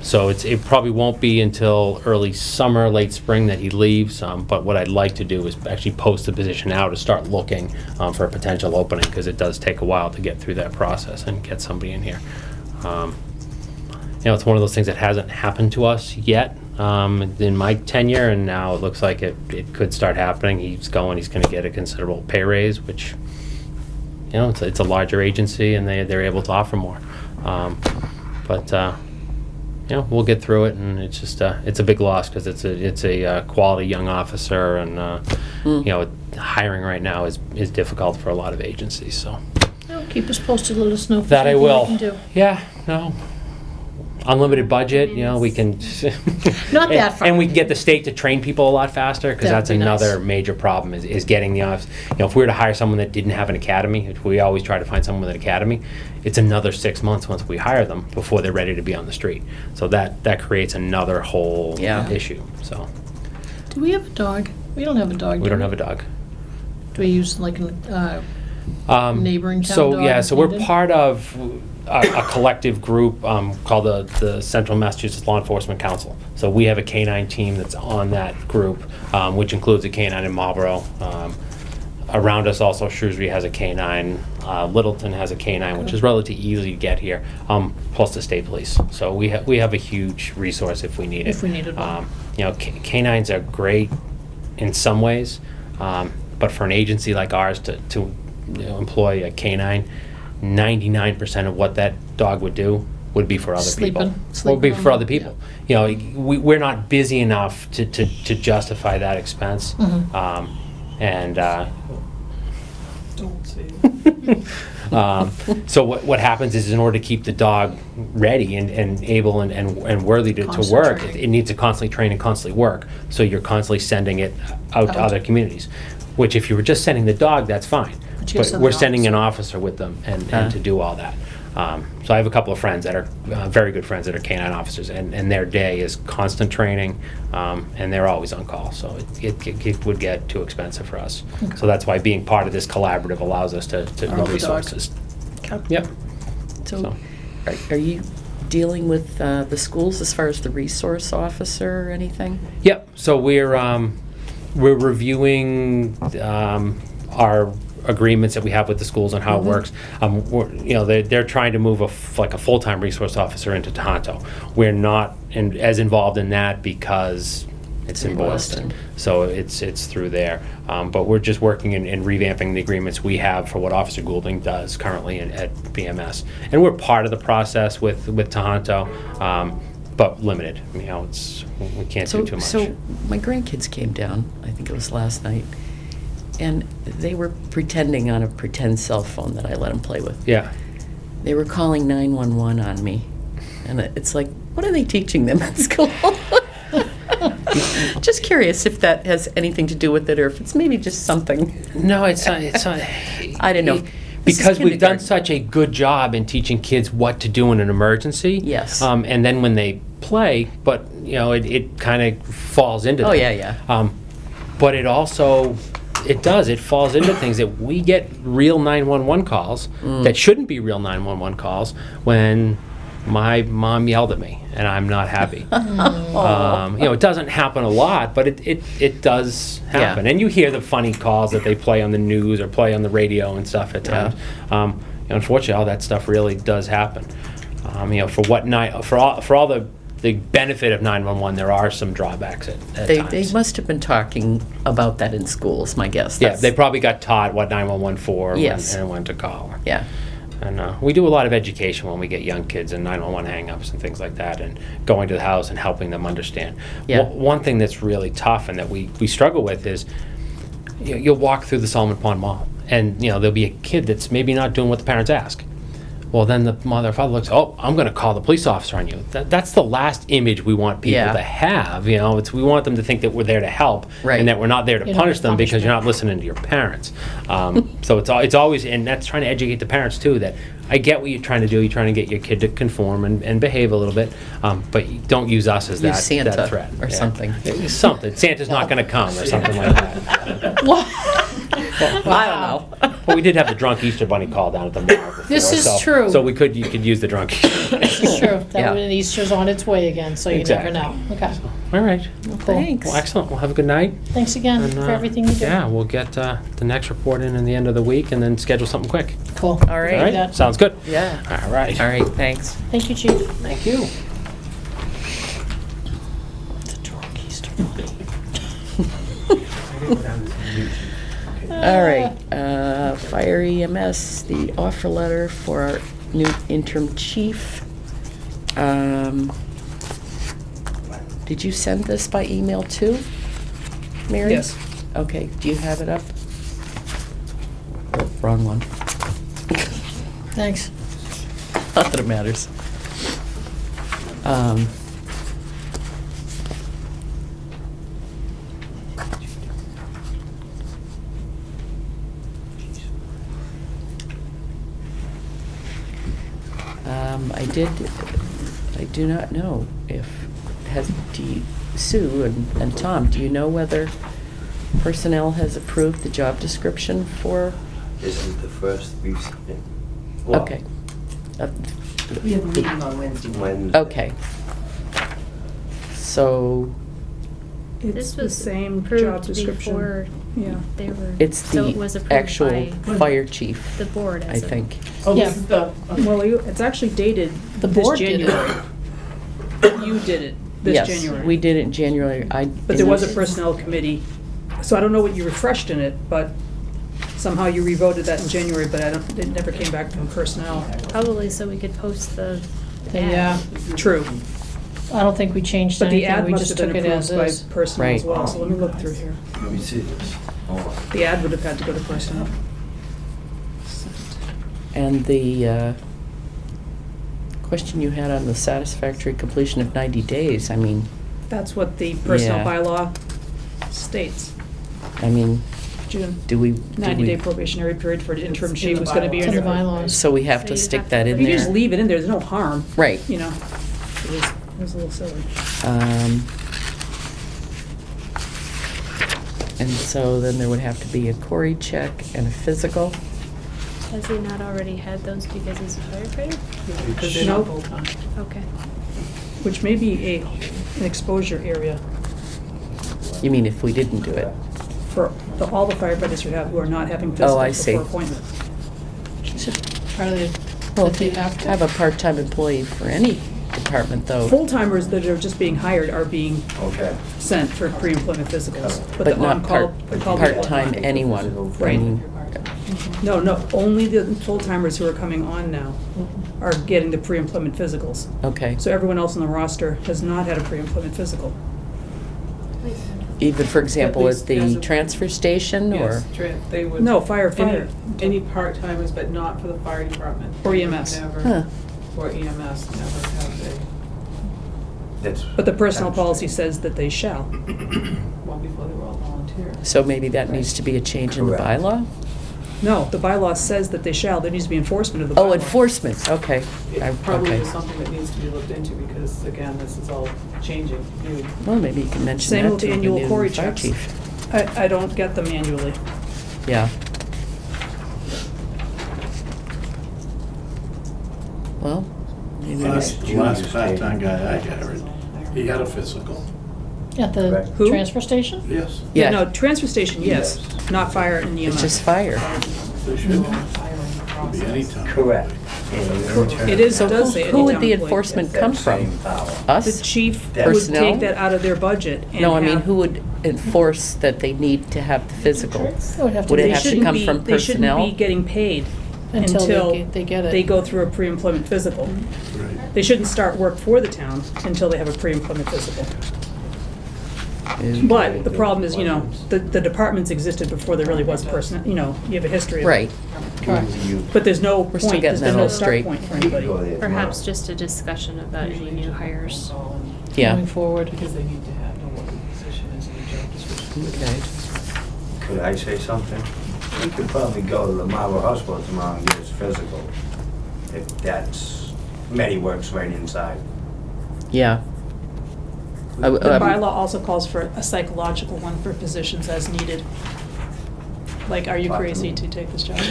So it probably won't be until early summer, late spring that he leaves. But what I'd like to do is actually post the position out to start looking for a potential opening, because it does take a while to get through that process and get somebody in here. It's one of those things that hasn't happened to us yet in my tenure, and now it looks like it could start happening. He's going to get a considerable pay raise, which, it's a larger agency, and they're able to offer more. But we'll get through it, and it's just it's a big loss, because it's a quality young officer, and hiring right now is difficult for a lot of agencies. So No, keep us posted, let us know if that I there's anything will. we can do. Yeah, no. unlimited budget, we can. Not that far. And we can get the state to train people a lot faster, because That'd that's be nice. another major problem is getting the office. If we were to hire someone that didn't have an academy, which we always try to find someone with an academy, it's another 6 months once we hire them before they're ready to be on the street. So that creates another whole Yeah. issue. So Do we have a dog? We don't have a dog, we don't have a dog. Do we use like a neighboring town So dog yeah, if so we're needed? part of a collective group called the Central Massachusetts Law Enforcement Council. So we have a canine team that's on that group, which includes a canine in Marlboro. Around us also, Shrewsbury has a canine. Littleton has a canine, which is relatively easy to get here. Plus the state police. So we have a huge resource if we need it. If we needed one. Canines are great in some ways, but for an agency like ours to employ a canine, 99% of what that dog would do would be for other people. Would be Sleeping for on- other people. We're not busy enough to justify that expense. Mhm. Don't say it. So what happens is, in order to keep the dog ready and able and worthy to Constant work, training. it needs to constantly train and constantly work. So you're constantly sending it out to Out. other communities. Which, if you were just sending the dog, that's fine. But you But send we're an sending an officer with them and to do all that. So I have a couple of friends that are very good friends that are canine officers, and their day is constant training, and they're always on call. So it would get too expensive for us. So that's why being part of this collaborative allows us to All move the dogs. resources. Okay. Yep. So, are you dealing with the schools as far as the resource officer or anything? Yep. So we're reviewing our agreements that we have with the schools and how it works. They're trying to move a full-time resource officer into Tohoto. We're not as involved in that because it's in Boylston. So it's through there. But we're just working and revamping the agreements we have for what Officer Goulding does currently at BMS. And we're part of the process with Tohoto, but limited. We can't do too much. So my grandkids came down, I think it was last night, and they were pretending on a pretend cell phone that I let them play with. Yeah. They were calling 911 on me. And it's like, what are they teaching them at school? Just curious if that has anything to do with it, or if it's maybe just something. No, it's not. I don't know. This is Because we've done kindergarten. such a good job in teaching kids what to do in an emergency. Yes. And then when they play, but it kind of falls into Oh, that. yeah. But it also, it falls into things that we get real 911 calls that shouldn't be real 911 calls when my mom yelled at me and I'm not happy. It doesn't happen a lot, but it does happen. Yeah. And you hear the funny calls that they play on the news or play on the radio and stuff at times. Unfortunately, all that stuff really does happen. For all the benefit of 911, there are some drawbacks at They times. must have been talking about that in schools, my guess. Yeah, That's- they probably got taught what 911 for Yes. and when to call. Yeah. And we do a lot of education when we get young kids and 911 hang-ups and things like that, and going to the house and helping them understand. Yeah. One thing that's really tough and that we struggle with is you'll walk through the Solomon Pond Mall, and there'll be a kid that's maybe not doing what the parents ask. Well, then the mother or father looks, I'm going to call the police officer on you. That's the last image we want people Yeah. to have. We want them to think that we're there to help, Right. and that we're not there to You're not punish them because you're punishment. not listening to your parents. So it's always, and that's trying to educate the parents too, that I get what you're trying to do. You're trying to get your kid to conform and behave a little bit, but you don't use us as Use Santa that threat. or something. Something. Santa's not going to come or something like that. I don't know. Well, we did have the drunk Easter bunny call down at the mall before. This is so- true. So you could use the drunk Easter. It's true. Yeah. That Easter's on its way again, so you never Exactly. know. Okay. All right. Cool. Thanks. Well, excellent. Well, have a good night. Thanks again And, for everything you do. Yeah, we'll get the next report in the end of the week and then schedule something quick. Cool. All right. All right? that. Sounds good. Yeah. All right. All right, thanks. Thank you, Chief. Thank you. It's a drunk Easter bunny. All right, Fire EMS, the offer letter for our new interim chief. Did you send this by email too, Mary? Yes. Okay, do you have it up? Oh, wrong one. Thanks. Not that it matters. Um, I do not know if, Sue and Tom, do you know whether personnel has approved the job description for? This is the first we've seen it. Well, Okay. We have a meeting on Wednesday. Okay. So It's This the was same job approved description. before Yeah. they were. it's so it was the approved actual by fire chief, the board. I As a- think. Oh, Yeah. this is the, Well, it's actually dated The this board did it. January. You did it this Yes, January. we did it in January. But there was a personnel committee, so I don't know what you refreshed in it, but somehow you revoted that in January, but it never came back from personnel. Probably so we could post the Yeah, ad. True, I don't think we changed but the anything, ad we must just have took been it as approved is. by personnel as Right. well, so let me look through here. Let me see this. Hold on. The ad would have had to go to personnel. And the question you had on the satisfactory completion of 90 days, I mean, That's what the personnel Yeah. bylaw states. June, do we? 90-day probationary period for an interim It's in chief the was gonna be. It's in the in- bylaws. So we have So to you stick have that to in You can just there? leave it in there, there's no harm. Right. You know, it was a little silly. And so then there would have to be a Cory check and a physical. Has he not already had those because he's a firefighter? because they're not Nope. full-time. Okay. Which may be an exposure area You mean if we didn't do it? for all the firefighters who are not having Oh, I physicals see. before appointment. Part of the, Well, that if they you have to. have a part-time employee for any department, though, Full-timers that are just being hired are being Okay. sent for pre-employment physicals. but the not on-call- part-time anyone. I Right. mean, No, only the full-timers who are coming on now are getting the pre-employment physicals. okay. So everyone else on the roster has not had a pre-employment physical. Even, for example, least at the as a- transfer station, or? Yes, they would. No, fire. Any part-timers, but not for the fire department. Or EMS. Huh. Never, or EMS, never have That's. But the personnel policy says that they shall. well, before they were all volunteer. So maybe that needs to be a change in the Correct. bylaw? No, the bylaw says that they shall. There needs to be enforcement of the bylaw. Oh, enforcement, okay. It probably Okay. is something that needs to be looked into, because again, this is all changing, new. Well, maybe you can mention Same that with to the the annual new Cory fire checks. chief. I don't get them annually. Yeah. Well, maybe we Last- s- The last part-time guy I got, he got a physical. At the Correct. Who? transfer station? Yes. Yeah. No, transfer station, yes, not fire and EMS. it's just fire. They should be any time. Correct. It is, So it does say who would anytown the employee. enforcement come from? The Us? chief would Personnel? take that out of their budget and No, I mean, have- who would enforce that they need to have the physical? It would have to Would it be They have to shouldn't come be- from They shouldn't personnel? be getting paid until until they get it. they go through a pre-employment physical. Right. They shouldn't start work for the town until they have a pre-employment physical. But the problem is, the departments existed before there really was person, you have a history of it. Right, But there's no We're still point, getting there's that no all start straight. point for anybody. Perhaps just a discussion about any new hires. yeah. Going forward. Because they need to know what the position is in the job description. Okay. Could I say something? We could probably go to the Marlboro Hospital tomorrow and get his physical. If that's, Medi works right inside. Yeah. The bylaw also calls for a psychological one for positions as needed. Like, are you crazy to take this job? We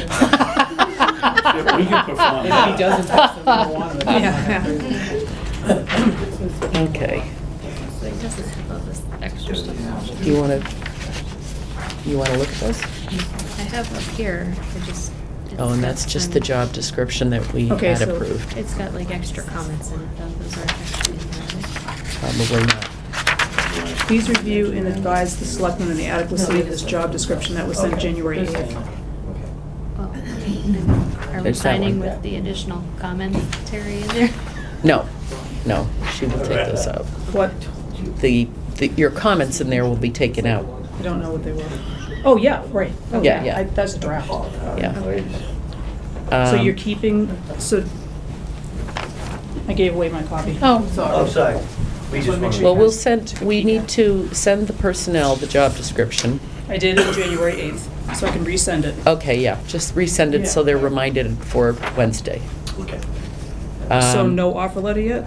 can perform And if he doesn't test them, we don't want him. Yeah. Okay. It doesn't have all this extra stuff. Do you want to look at those? I have up here, it's Oh, and got that's just some- the job description that we Okay, had so- approved. It's got like extra comments in it, though, those aren't actually in there. Probably not. Please review and advise the selectmen on the adequacy of this job description that was sent January 8th. Well, are we There's that signing one. with the additional commentary in there? No, she will take those out. What? Your comments in there will be taken out. I don't know what they were. Oh, yeah, right. Oh, Yeah. That's a draft. Yeah. So Um, you're keeping, so I gave away my copy. Oh, Oh, sorry. We just want Well, we'll we need to send the personnel the job description. I did it on January 8th, so I can resend it. Okay, yeah, just resend it so they're reminded for Wednesday. Okay. So Um, no offer letter yet?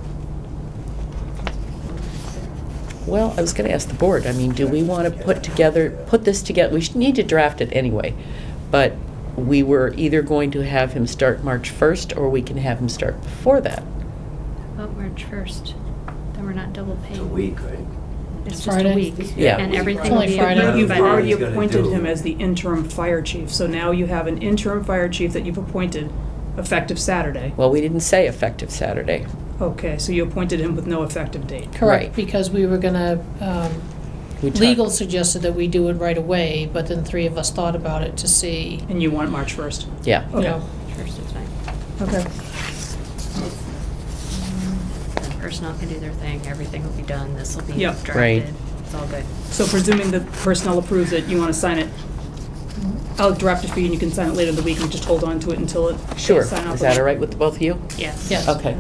Well, I was gonna ask the board, I mean, do we want to put this together, we need to draft it anyway, but we were either going to have him start March 1st, or we can have him start before that. About March 1st, then we're not double It's a paying. week, right? It's just a Friday. week. Yeah. And everything It's will only be Friday. approved You've by then. already He's gonna appointed do- him as the interim fire chief, so now you have an interim fire chief that you've appointed effective Saturday. Well, we didn't say effective Saturday. Okay, so you appointed him with no effective date. Right. correct, because we were gonna, We talked- legal suggested that we do it right away, but then three of us thought about it to see, And you want March 1st? Yeah. you know. First is fine. Okay. And personnel can do their thing, everything will be done, this will be Yep. drafted. Right. It's all good. So presuming the personnel approves it, you want to sign it, I'll draft it for you and you can sign it later in the week and just hold on to it until it. Sure, sign off is on that it. all right with both of you? Yes. Yes. Okay.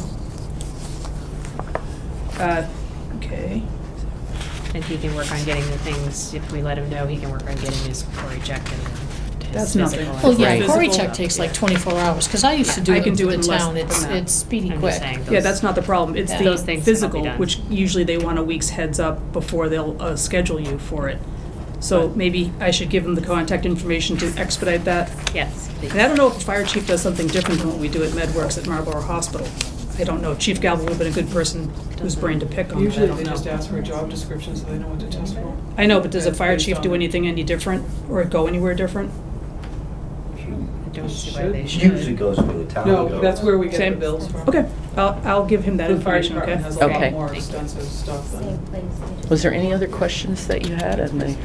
Okay. And he can work on getting the things, if we let him know, he can work on getting his Cory check and his That's nothing. physical. Well, yeah, Right. Cory Physical- check takes like 24 hours, because I used to do I it can for do it the in less town, than it's, that. it's speedy I'm quick. just saying. Yeah, that's not the problem. It's Yeah. the Those things cannot be physical, done. which usually they want a week's heads up before they'll schedule you for it. So maybe I should give them the contact information to expedite that. Yes, please. And I don't know if the fire chief does something different than what we do at MedWorks at Marlborough Hospital. I don't know. Chief Galvin would have been a good person whose brain to pick on, but I Usually don't they just know. ask for a job description so they know what to test for. I know, but does a Based fire chief do on- anything any different or go anywhere different? I don't see why they should. Usually goes where the town goes. No, that's where we get the Same. bills from. Okay, I'll give him that The fire information, okay? department has a Okay. lot more extensive stuff than. Was there any other questions that you had? And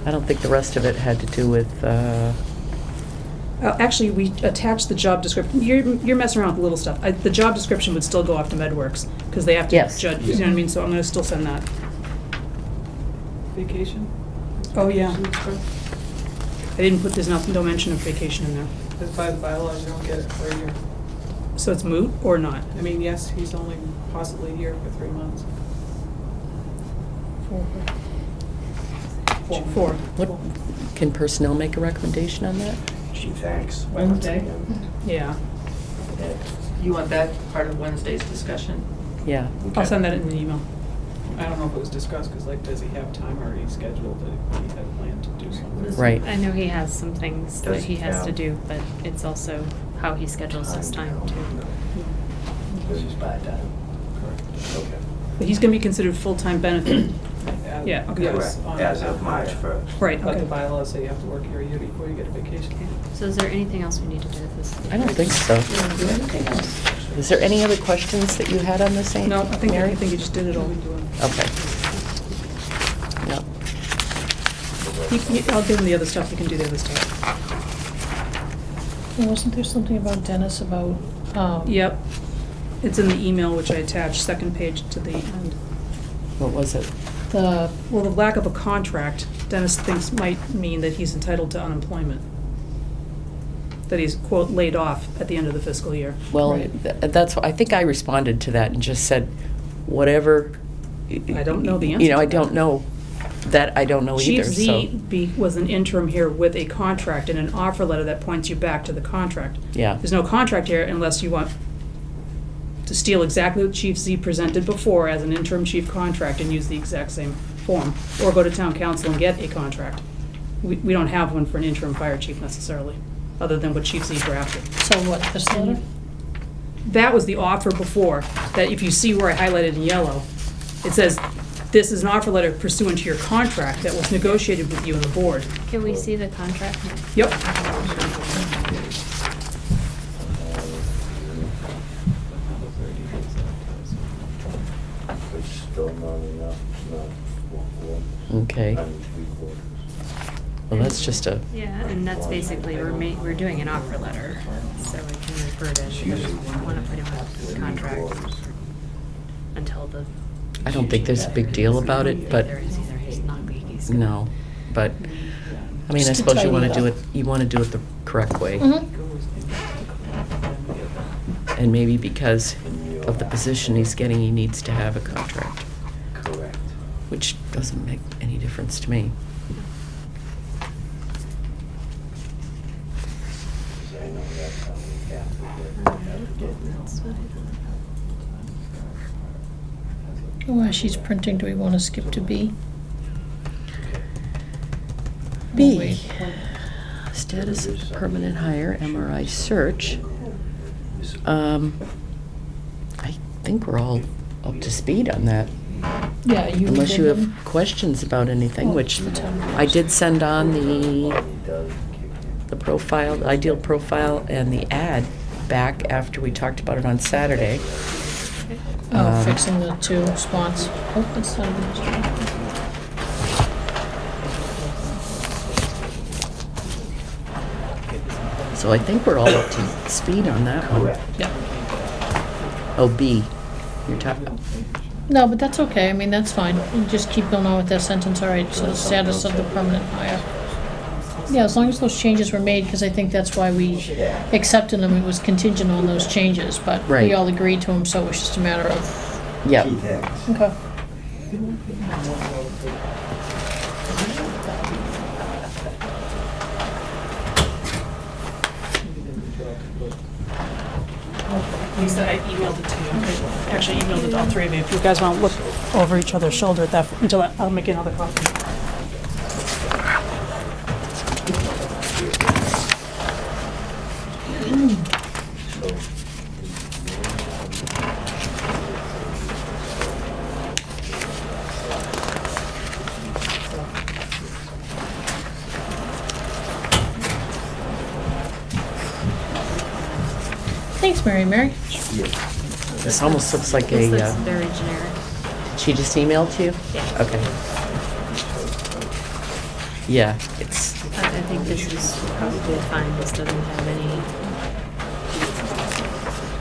I don't think the rest of it had to do with, Actually, we attached the job description. You're messing around with the little stuff. The job description would still go off to MedWorks because they have to Yes. judge, you know what I mean? So I'm going to still send that. Vacation? Oh, yeah. I didn't put, there's no mention of vacation in there. Because by the bylaws, you don't get it for a year. So it's moot or not? I mean, yes, he's only possibly here for 3 months. Four. what, can personnel make a recommendation on that? Gee, thanks. Wednesday? Yeah. You want that part of Wednesday's discussion? Yeah. I'll send that in an email. I don't know if it was discussed, because like, does he have time already scheduled that he had planned to do something? Right. I know he has some things that Does he he has to have- do, but it's also how he schedules his time too. This is bad time. Correct. Okay. But he's going to be considered full-time benefit. Yeah, okay. Yes, Correct, on as that of March part. 1st. Right, But the okay. bylaws say you have to work here a year before you get a vacation. So is there anything else we need to do with this? I don't think so. Is there any other questions that you had on this, Amy? No, I think Mary? you just did it all. Okay. No. I'll give him the other stuff, you can do the other stuff. Yeah, wasn't there something about Dennis about, Yep. It's in the email which I attached, second page to the end. What was it? the, Well, the lack of a contract, Dennis thinks might mean that he's entitled to unemployment. That he's, quote, laid off at the end of the fiscal year. Well, Right. that's, I think I responded to that and just said, whatever. I don't know the answer You know, to I that. don't know, that I don't know either, Chief so. Z was an interim here with a contract and an offer letter that points you back to the contract. Yeah, There's no contract here unless you want to steal exactly what Chief Z presented before as an interim chief contract and use the exact same form, or go to town council and get a contract. We don't have one for an interim fire chief necessarily, other than what Chief Z drafted. so what, this letter? That was the offer before, that if you see where I highlighted in yellow, it says, this is an offer letter pursuant to your contract that was negotiated with you and the board. Can we see the contract? Yep. It's still not enough, it's not okay. 3/4. Well, that's just a, Yeah, and that's basically, we're doing an offer letter, so we can refer to, if we want to put him on contract until the. I don't think there's a big deal about it, but, There is either, he's not, he's. gonna- no. But, I mean, I Just to suppose you tighten want it to do up. it, you want to do it the correct way. Mhm. And maybe because of the position he's getting, he needs to have a contract, Correct. which doesn't make any difference to me. I know that's how we have to That's what I don't- While she's printing, do we want to skip to B? Oh, B, wait. status of the permanent hire MRI search. I think we're all up to speed on that. Yeah, you. Unless you did have them. questions about anything, Oh, which the town I did send on It does kick in. the profile, the ideal profile, and the ad back after we talked about it on Saturday. Oh, fixing the two spots. Oh, that's not administrative. So I think we're all up to speed on that one. Correct. Yeah. Oh, B, you're talking, No, but that's okay. I mean, that's fine. You just keep going on with that sentence, all right? So the status of the permanent hire. Yeah, as long as those changes were made, because I think that's why we accepted them. It was contingent on those changes, but Right. we all agreed to them, so it was just a matter of, yeah. Key things. okay. Lisa, I emailed it to you. I actually emailed it to all three of you. If you guys want to look over each other's shoulder at that, until I'll make another copy. Thanks, Mary Mary. This almost looks like This looks a, very generic. she just emailed you? Yeah. Okay. Yeah, it's, I think this is probably fine. This doesn't have any,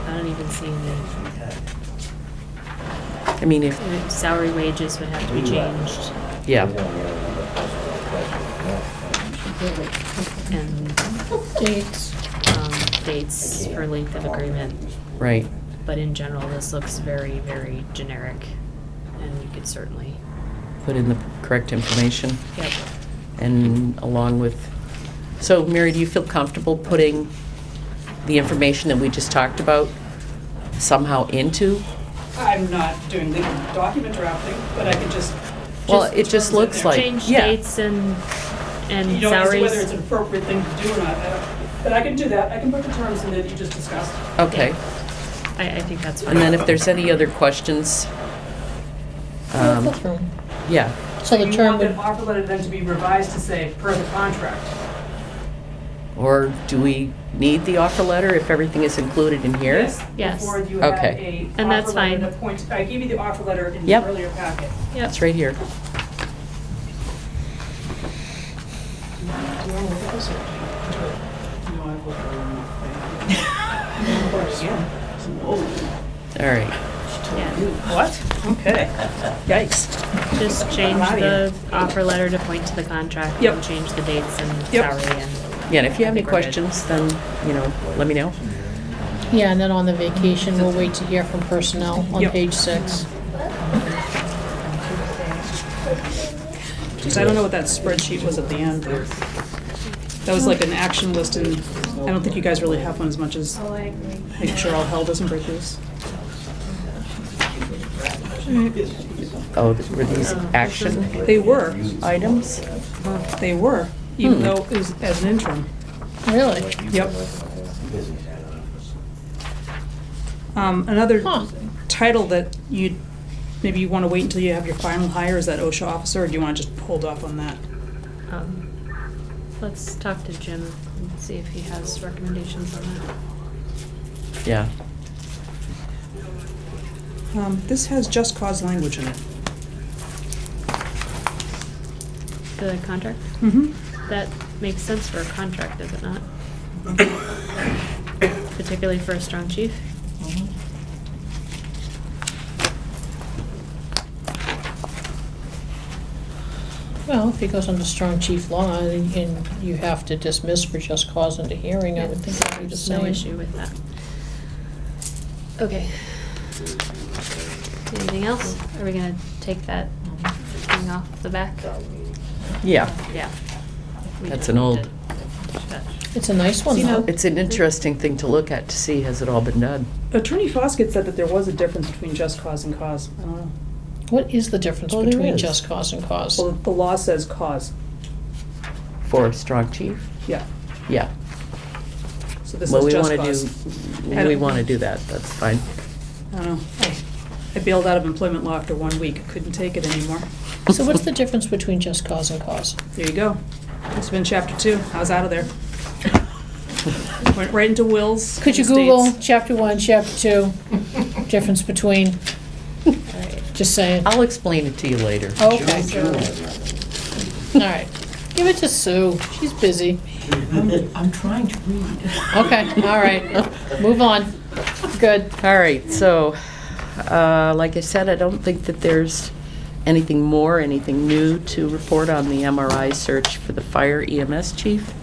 I don't even see any, I mean, if, salary wages would have to be changed. yeah, And Dates. dates for length of agreement. right. But in general, this looks very, very generic. And you could certainly, Put in the correct information. yep. And along with, so Mary, do you feel comfortable putting the information that we just talked about somehow into? I'm not doing legal document drafting, but I could just. Well, it just looks like, Change yeah. dates and You know, as to whether salaries. it's an appropriate thing to do or not, I don't- but I can do that. I can put the terms in that you just discussed. Okay. I think that's fine. And then if there's any other questions, We'll go through 'em. yeah, So the You term want the would, offer letter then to be revised to say, per the contract. or do we need the offer letter if everything is included in here? Yes. Before you had Okay. a And that's offer letter fine. that pointed, I gave you the offer letter in the Yep. earlier packet. Yep. It's right here. Do you want to look at this or? No, I've looked at All right. Yeah. What? Okay. Yikes. Just change outta here. the offer letter to point to the contract Yep. and change the dates and Yep. salary and. Yeah, and if you have I any think we're good. questions, then, let me know. yeah, and then on the vacation, we'll wait to hear from personnel on Yep. page 6. Because I don't know what that spreadsheet was at the end. That was like an action list, and I don't think you guys really have one as much as making sure all hell doesn't break loose. Oh, were these action They were, items? even though it was as an interim. Really? Yep. Another Huh. title that maybe you want to wait until you have your final hire is that OSHA officer, or do you want to just hold off on that? Let's talk to Jim and see if he has recommendations on that. Yeah. This has just cause language in it. The contract? Mm-hmm. That makes sense for a contract, does it not? Particularly for a strong chief? Well, if he goes under strong chief law and you have to dismiss for just cause into hearing, I would think that would be the There's same. no issue with that. Okay. Anything else? Are we gonna take that thing off the back? Yeah, Yeah. We That's just an need old- to touch. It's a nice one, See, now- though. it's an interesting thing to look at to see, has it all been done? Attorney Foskett said that there was a difference between just cause and cause. I don't know. What is the difference Oh, there between is. just cause and cause? Well, the law says cause. For a strong chief? Yeah. Yeah. So this Well, is we just want to cause. do, I we don't- want to do that, that's fine. I don't know. I bailed out of employment law after 1 week. Couldn't take it anymore. So what's the difference between just cause and cause? There you go. It's been chapter 2. I was out of there. Went right into wills. Could you estates. Google chapter 1, chapter 2, difference between, just saying. I'll explain it to you later. Okay. All right. Give it to Sue. She's busy. I'm trying to read. Okay, all right. Move on. Good. All right, so, like I said, I don't think that there's anything more, anything new to report on the MRI search for the fire EMS chief.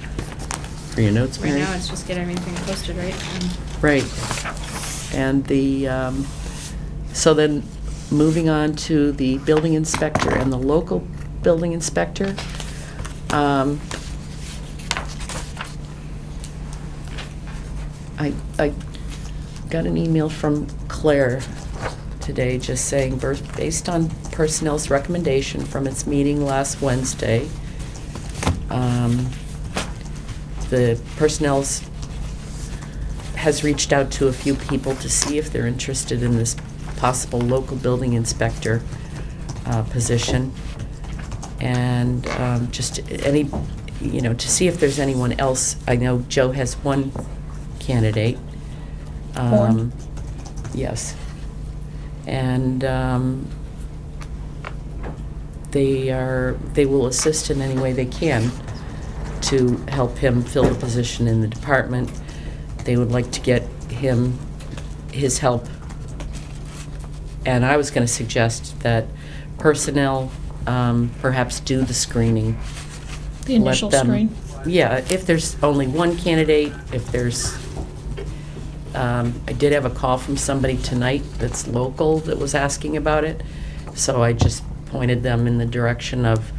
For your notes, Right Mary? now, it's just get everything posted, right? Right. And the, so then, moving on to the building inspector and the local building inspector. I got an email from Claire today just saying, based on personnel's recommendation from its meeting last Wednesday, the personnel's has reached out to a few people to see if they're interested in this possible local building inspector position. And just any, to see if there's anyone else. I know Joe has one candidate. Horn? Yes. And they will assist in any way they can to help him fill the position in the department. They would like to get him his help. And I was going to suggest that personnel perhaps do the screening. The initial Let them- screen. Yeah, if there's only one candidate, if there's, I did have a call from somebody tonight that's local that was asking about it. So I just pointed them in the direction of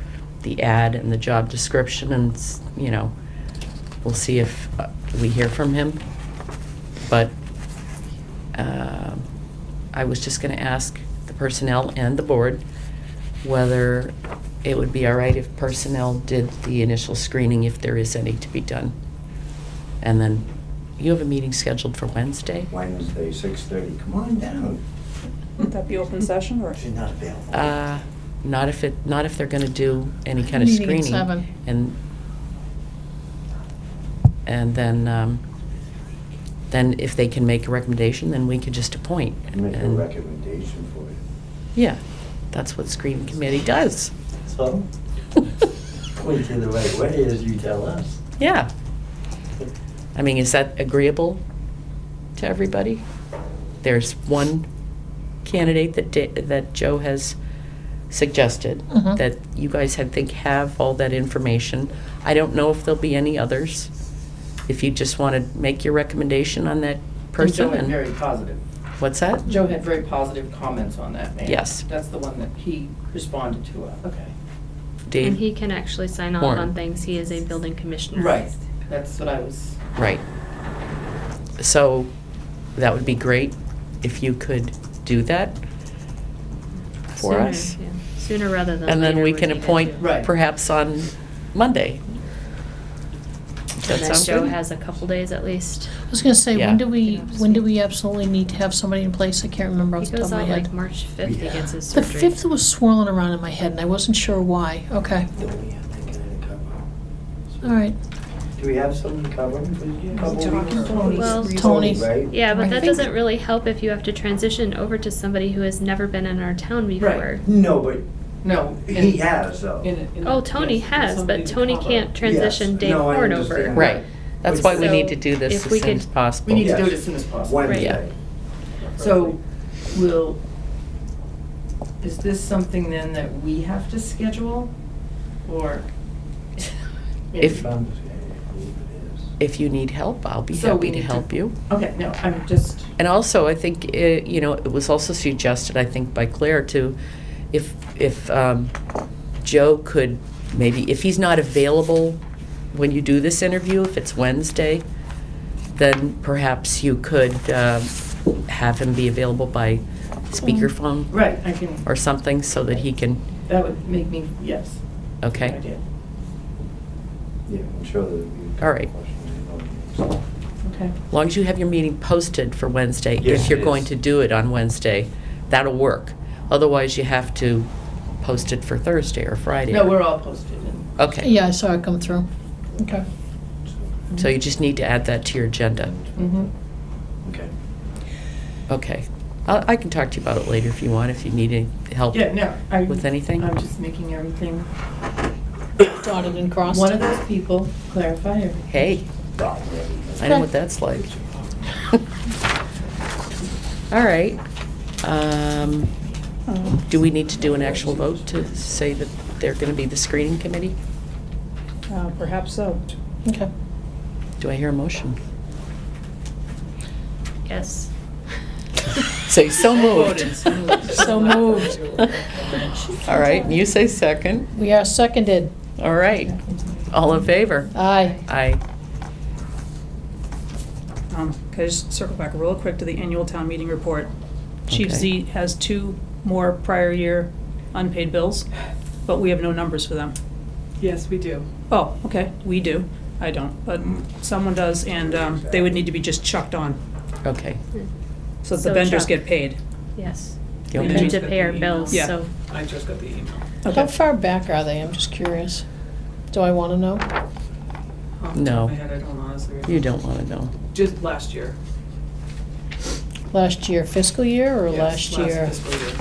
the ad and the job description and, we'll see if we hear from him. But I was just going to ask the personnel and the board whether it would be all right if personnel did the initial screening, if there is any to be done. And then, you have a meeting scheduled for Wednesday? Wednesday, 6:30. Come on down. Would that be open session or? She's not available. Not if they're gonna do any kind of Meeting at screening. 7. And then if they can make a recommendation, then we could just appoint. Make a And- recommendation for you. Yeah, that's what screening committee does. So, point you the right way as you tell us. Yeah. I mean, is that agreeable to everybody? There's one candidate that Joe has suggested, Mhm. that you guys have all that information. I don't know if there'll be any others. If you just want to make your recommendation on that person. Joe had and- very positive. What's that? Joe had very positive comments on that man. Yes. That's the one that he responded to. Okay. Dave? And he can actually sign off Horn. on things. He is a building commissioner. Right. That's what I was. Right. So that would be great if you could do that for Sooner, us. yeah. Sooner rather than And then later we would can be good, appoint too. Right. perhaps on Monday. Does that And then sound Joe good? has a couple days at least. I was gonna say, Yeah. when do we absolutely need to have somebody in place? I can't remember off He the top goes of my out head. like March 5th, he gets his The surgery. 5th was swirling around in my head, and I wasn't sure why. Okay, Don't we have that kind of cover? all right. Do we have someone covering for a couple weeks? Well, Tony. Right? Yeah, but I that think- doesn't really help if you have to transition over to somebody who has never been in our town before. No, but No. he has though. Oh, Tony has, but Tony can't transition Yes. Dave No, I Horn understand. over. Right. That's why we So, need to do this if as we soon could- as possible. We need to do it Yes. as soon as possible. Wednesday. So, is this something then that we have to schedule? Or? If- I believe it is. If you need help, I'll be So we happy to need to- help you. Okay, no, I'm just, And also, I think, it was also suggested, I think, by Claire too, if Joe could maybe, if he's not available when you do this interview, if it's Wednesday, then perhaps you could have him be available by speakerphone Right, I can, or something so that he can, that would make me, yes. Good okay? idea. Yeah, I'm sure that would be. All right. Okay. As long as you have your meeting posted for Wednesday, Yes, if you're it going is. to do it on Wednesday, that'll work. Otherwise, you have to post it for Thursday or Friday. No, we're all posted and. Okay. Yeah, I saw it come through. Okay. So you just need to add that to your agenda. Mm-hmm. Okay. Okay. I can talk to you about it later if you want, if you need any help Yeah, no. with anything. I'm just making everything, Dotted and crossed. one of those people, clarify everything. Hey, I know what that's like. All right. Do we need to do an actual vote to say that they're going to be the screening committee? Perhaps so. Okay. Do I hear a motion? Yes. Say so moved. So moved. All right, and you say second. We are seconded. All right. All in favor? Aye. Aye. Can I just circle back real quick to the annual town meeting report? Chief Okay. Z has 2 more prior year unpaid bills, but we have no numbers for them. Yes, we do. Oh, okay, we do. I don't, but someone does, and they would need to be just chucked on, Okay. so the So vendors Chuck. get paid. Yes. You We okay? need to pay our bills, Yeah. so. I just got the email. How far back are they? I'm just curious. Do I want to know? Off the top No. of my head, I don't honestly remember. You don't want to know. Just last year. Last year fiscal year or Yes, last year? fiscal year.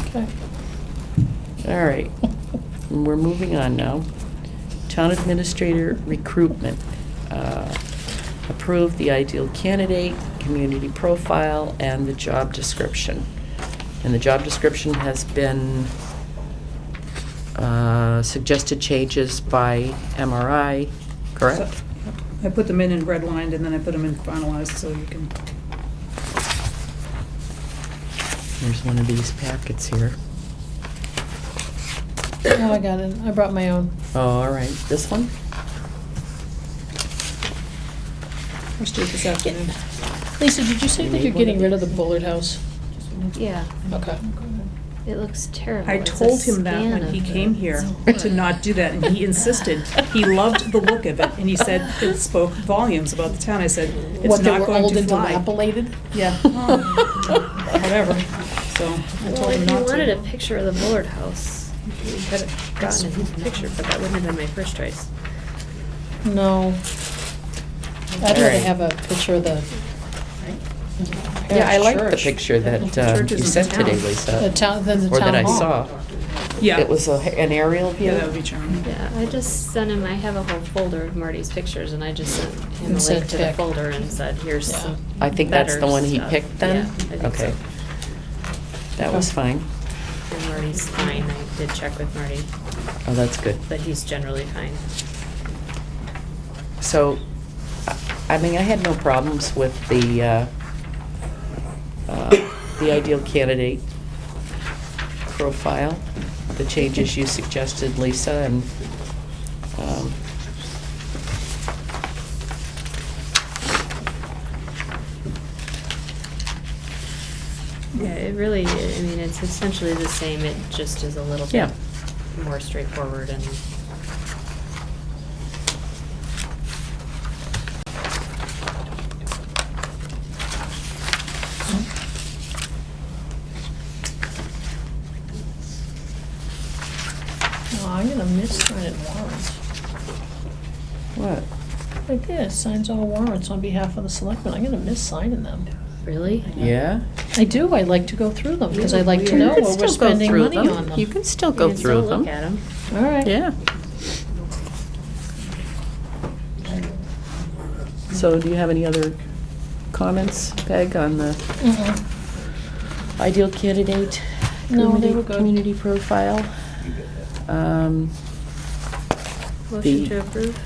Okay. All right. And we're moving on now. Town administrator recruitment. Approve the ideal candidate, community profile, and the job description. And the job description has been suggested changes by MRI, correct? I put them in redlined, and then I put them in finalized, so you can, There's one of these packets here. Oh, I got it. I brought my own. Oh, all right. This one? let's do it this afternoon. Lisa, did you say You that need you're one getting of rid of the these? Bullard House? Yeah, Okay. it looks terrible. I It's a told him that scan when of he the- came here, to not do that, and he insisted. He loved the look of it, and he said it spoke volumes about the town. I said, it's What, they not were going old to and fly. dilapidated? Yeah. Whatever, so I Well, told him if you not wanted a to. picture of the Bullard House, you could have gotten a picture, but that wouldn't have been my first choice. No. I'd rather Alright. have a picture of the Yeah, I like the church. picture that Church you is in sent town. today, The Lisa. town, then the Or town that I hall. saw. Yeah, It was an aerial view? yeah, that would be charming. Yeah, I just sent him, I have a whole folder of Marty's pictures, and I just sent him a And said link to the pick. folder and said, here's Yeah. some I think that's better the one he stuff. picked then? Yeah, I think Okay. so. That was fine. And Marty's fine, I did check with Marty, Oh, that's good. but he's generally fine. So, I mean, I had no problems with the ideal candidate profile, the changes you suggested, Lisa, and, Yeah, it really, I mean, it's essentially the same, it just is a little Yeah. bit more straightforward and. No, I'm gonna miss signing warrants. what? Right there, signs all warrants on behalf of the selectmen. I'm gonna miss signing them. Really? Yeah? I do, I like to go through them, because I like to You know can what we're still go spending through money them. on them. You can still You go can still through look them. at 'em. All right. Yeah. So do you have any other comments, Peg, on the Mhm. ideal candidate? No, they community- were good. Community profile? Motion The- to approve?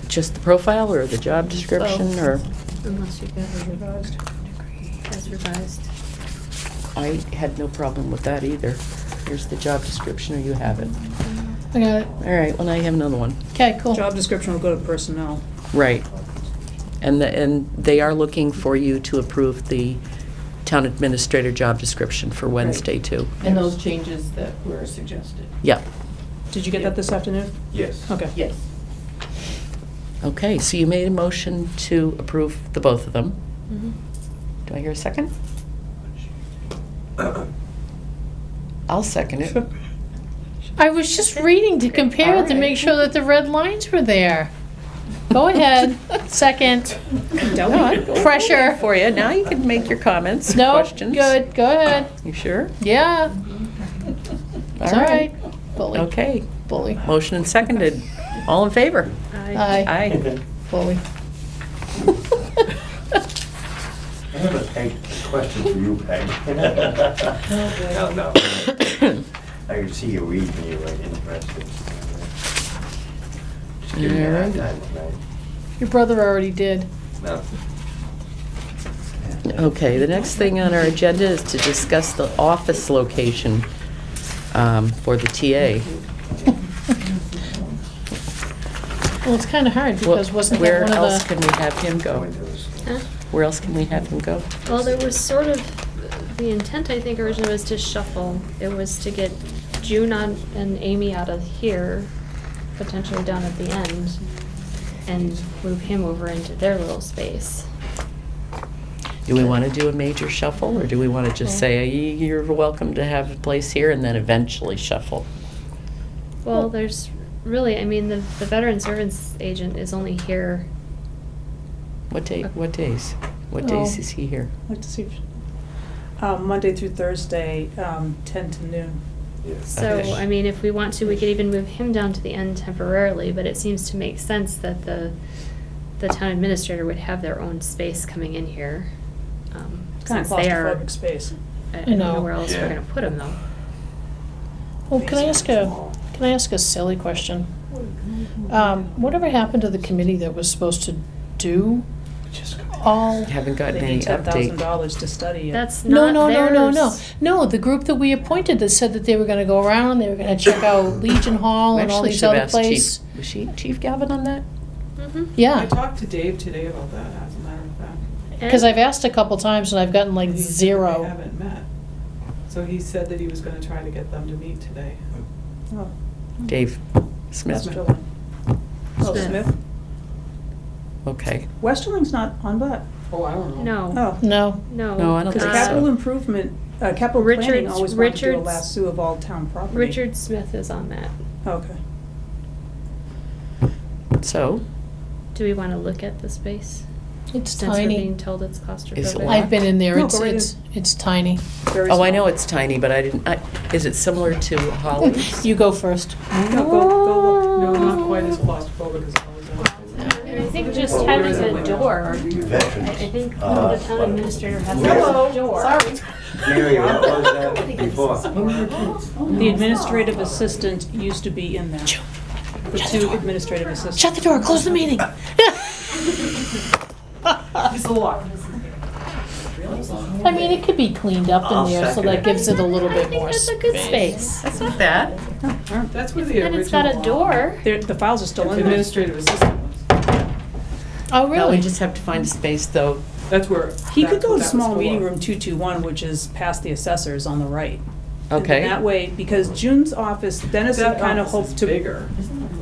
Just the profile or the job description Both. or Unless you get it Revised. as revised. I had no problem with that either. Here's the job description, or you have it. I got it. All right, well, now you have another one. Okay, cool. Job description will go to personnel. Right. And they are looking for you to approve the town administrator job description for Wednesday, too. And those changes that were suggested. Yeah. Did you get that this afternoon? Yes. Okay. Yes. Okay, so you made a motion to approve the both of them. Mhm. Do I hear a second? I'll second it. I was just reading to compare it to make sure that the red lines were there. Go ahead, second. No, I'm going Pressure. for you. Now you can make your comments, No, questions. good, go ahead. You sure? Yeah, it's all right. Bully, Okay, bully. motion and seconded. All in favor? Aye, Aye. bully. I have a Peg, question for you, Peg. No. I can see you reading, you're like interested. Just give me a hard time, right? Your brother already did. No. Okay, the next thing on our agenda is to discuss the office location for the TA. Well, it's kind of hard because wasn't that Where one else of can the, we have him Go go? into this. Huh? Where else can we have him go? Well, there was sort of, the intent, I think, originally was to shuffle. It was to get June on and Amy out of here, potentially down at the end, and move him over into their little space. Do we want to do a major shuffle, or do we want to just say, you're welcome to have a place here, and then eventually shuffle? Well, there's really, I mean, the veteran servants agent is only here. What days? What days Oh. is he here? I'd like to see, Monday through Thursday, 10 to noon. Yeah. So, Okay. I mean, if we want to, we could even move him down to the end temporarily, but it seems to make sense that the town administrator would have their own space coming in here. Kind of Since they are, claustrophobic space. I don't know know. where else Yeah. we're gonna put him though. well, can I ask a silly question? Whatever happened to the committee that was supposed to do all? Haven't gotten They any need update. $10,000 to study it. That's No, not no. theirs. No, the group that we appointed that said that they were gonna go around, they were gonna check out Legion Hall and all Actually these should have other asked Chief. places. Was Chief Galvin on that? Mhm. I Yeah, talked to Dave today about that, as a matter of fact. because I've asked a couple times and I've gotten like He said They zero. haven't met. So he said that he was gonna try to get them to meet today. Oh, Dave Smith? Westerling. Oh, Smith. Smith? Okay. Westerling's not on that. Oh, I don't know. No, Oh, No, no. No, I don't because think so. capital improvement, capital planning Richards- always wanted to do a Richards- lasso of all town property. Richard Smith is on that. Okay. So, Do we wanna look at the space? it's Since we're tiny. being told it's claustrophobic. what? I've been in there, No, it's, go right it's tiny. Very oh, I know small. it's tiny, but I didn't, is it similar to Holly's? You go first. No, go No, not quite as claustrophobic as Alexander. And I think just having a door, I think the town administrator has Hello. a door. Mary, what was that before? The administrative assistant used to be in there. The two administrative assistants. Shut the door, close the meeting. It's a lot. I mean, it could be cleaned up I'll in there, so second that it. gives it a little I bit think more that's a good space. That's not bad. That's where the original. And it's got a door. The files are still in there. Administrative assistant was. Oh, No, we really? just have to find a space, though. That's where. He could that's go what to that small was meeting for. room 221, which is past the assessors on the right. And then Okay. that way, because June's office, Dennis had That kind of office hoped is to. bigger.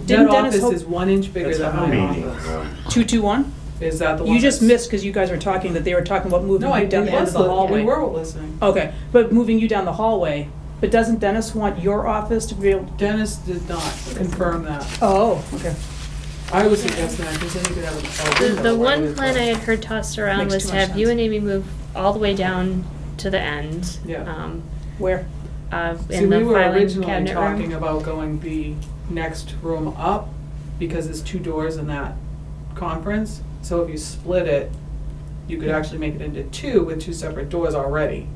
Didn't That Dennis office hope- is 1 inch bigger That's than a my meeting office. room. 221? Is that the one? You just that's- missed because you guys were talking that they were talking about moving No, I you down the end of the we hallway. were listening. Okay, but moving you down the hallway. But doesn't Dennis want your office to be able? Dennis did not confirm that. Oh, okay. I was suggesting that because then you could have a window. The right one in plan I front. had heard tossed around Makes was too to much have you sense. and Amy move all the way down to the end. Yeah. Where? See, In the we were filing originally cabinet talking room. about going the next room up because there's 2 doors in that conference. So if you split it, you could actually make it into 2 with 2 separate doors already.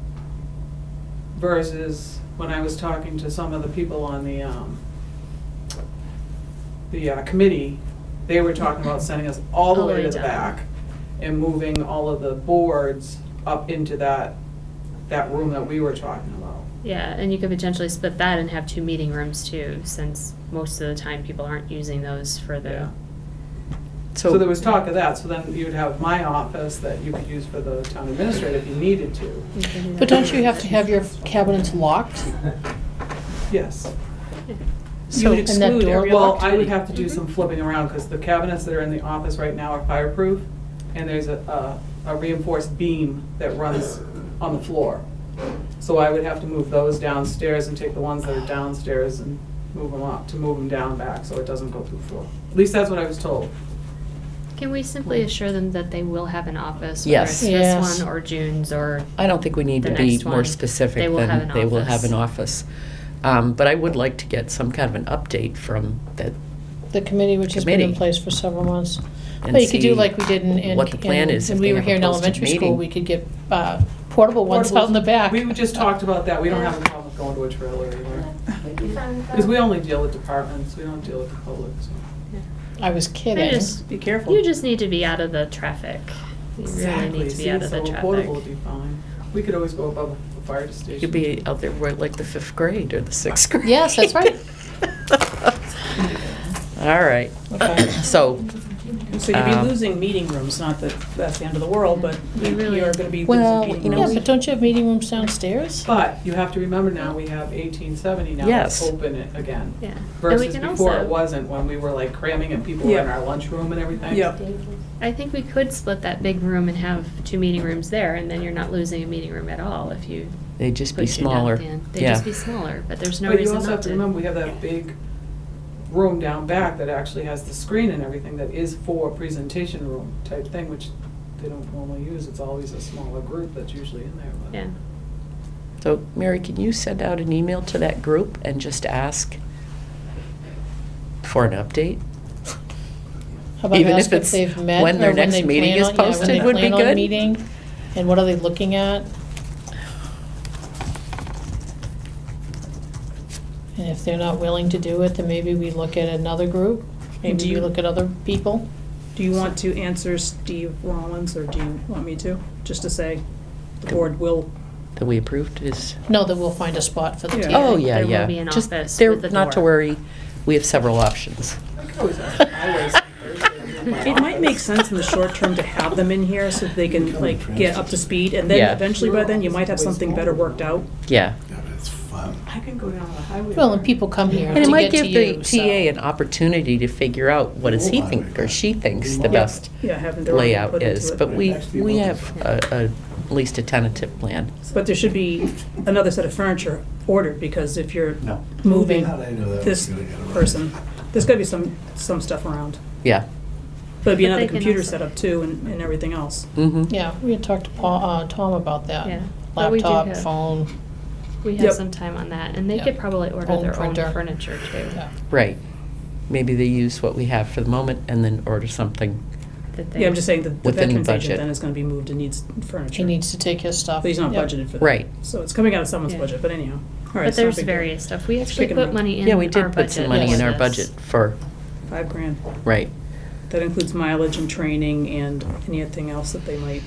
Versus when I was talking to some of the people on the committee, they were talking about sending us all the way to the back and moving all of the boards up into that room that we were talking about. Yeah, and you could potentially split that and have 2 meeting rooms too, since most of the time people aren't using those for the. Yeah. So there was talk of that, so then you'd have my office that you could use for the town administrator if you needed to. You can do But that. don't you have to have your cabinets locked? Yes. You would and that exclude door- every Well, other I would activity. have to do some flipping around, because the cabinets that are in the office right now are fireproof, and there's a reinforced beam that runs on the floor. So I would have to move those downstairs and take the ones that are downstairs and move them up, to move them down back, so it doesn't go through the floor. At least that's what I was told. Can we simply assure them that they will have an office? Yes. Whether it's Yes. this one or June's or, I don't think we need The to be next more one, specific they will have than an they will have office. an office. But I would like to get some kind of an update from that The committee, which has been in Committee. place for several months. and Well, you could do see like we did in. what the plan is When if we they were have here a in posted elementary school, meeting. we could get portable ones out in the back. We just talked about that, we don't have a problem with going to a trailer either. Because we only deal with departments, we don't deal with the public, so. I was kidding. Be careful. you just need to be out of the traffic. You really need to be out of the So traffic. portable would be fine. We could always go above the fire station. You'd be out there where, like the 5th grade or the 6th grade. Yes, that's right. All right. Okay. So, So you'd be Um, losing meeting rooms, not that that's the end of the world, but You really- you're gonna be Well, losing meeting you know, rooms. Yeah, but don't you have meeting rooms downstairs? But you have to remember now, we have 1870 now Yes. that's open it again. Yeah. And we Versus can before it also, wasn't, when we were like cramming and people were in Yeah. our lunchroom and everything. Yep. I think we could split that big room and have 2 meeting rooms there, and then you're not losing a meeting room at all if you they'd just be put June down smaller. at the end. They'd Yeah. just be smaller, but there's no But you reason also not have to remember, we have that big room down back that actually has the screen and everything that is for presentation room type thing, which they don't normally use. It's always a smaller group that's usually in there. But Yeah. So, Mary, can you send out an email to that group and just ask for an update? How about Even ask if if it's they've met? when or their next they meeting plan is on- yeah, when posted they would be plan on good. meeting, and what are they looking at? And if they're not willing to do it, then maybe we look at another group. And Maybe do we you- look at other people. Do you want to answer Steve Rollins, or do you want me to? Just to say, the board will, That we approved is, No, that we'll find a spot for the Yeah. TA. oh, yeah, There will yeah. be an Just office there- with a Not to door. worry, we have several options. I could always ask the highways Thursday. it might make sense in the short term to have them in here so that they can like get up to speed, and then Yeah. eventually by then you might have something better worked out. Yeah. Yeah, but it's fun. I can go down the highway. Well, and people come here And it to might get to give the you, so. TA an opportunity to figure out what does he think or she thinks the Yeah. best Yeah, having their own layout input into is. it. But we have at least a tentative plan. But there should be another set of furniture ordered, because if you're No. moving How'd I know that was this gonna get around? person, there's gotta be some stuff around. Yeah. But it'd be But another they can computer also- setup too, and everything else. Mm-hmm. Yeah, we had talked to Tom about that. Yeah. But we do Laptop, have- phone, We have Yep. some time on that, and they Yeah. could probably order Own their printer. own furniture too. yeah. Right. Maybe they use what we have for the moment and then order something. that they- Yeah, I'm just saying that the Within the veterans agent budget. then is gonna be moved and needs furniture. He needs to take his stuff. But he's not Yep. budgeted for that. Right. So it's coming out of someone's Yeah. budget, but anyhow. All right, But it's not a there's big deal. various stuff. We Just actually picking put around. money in Yeah, we our did put some budget money in for our this. budget for, $5,000. right. That includes mileage and training and anything else that they might.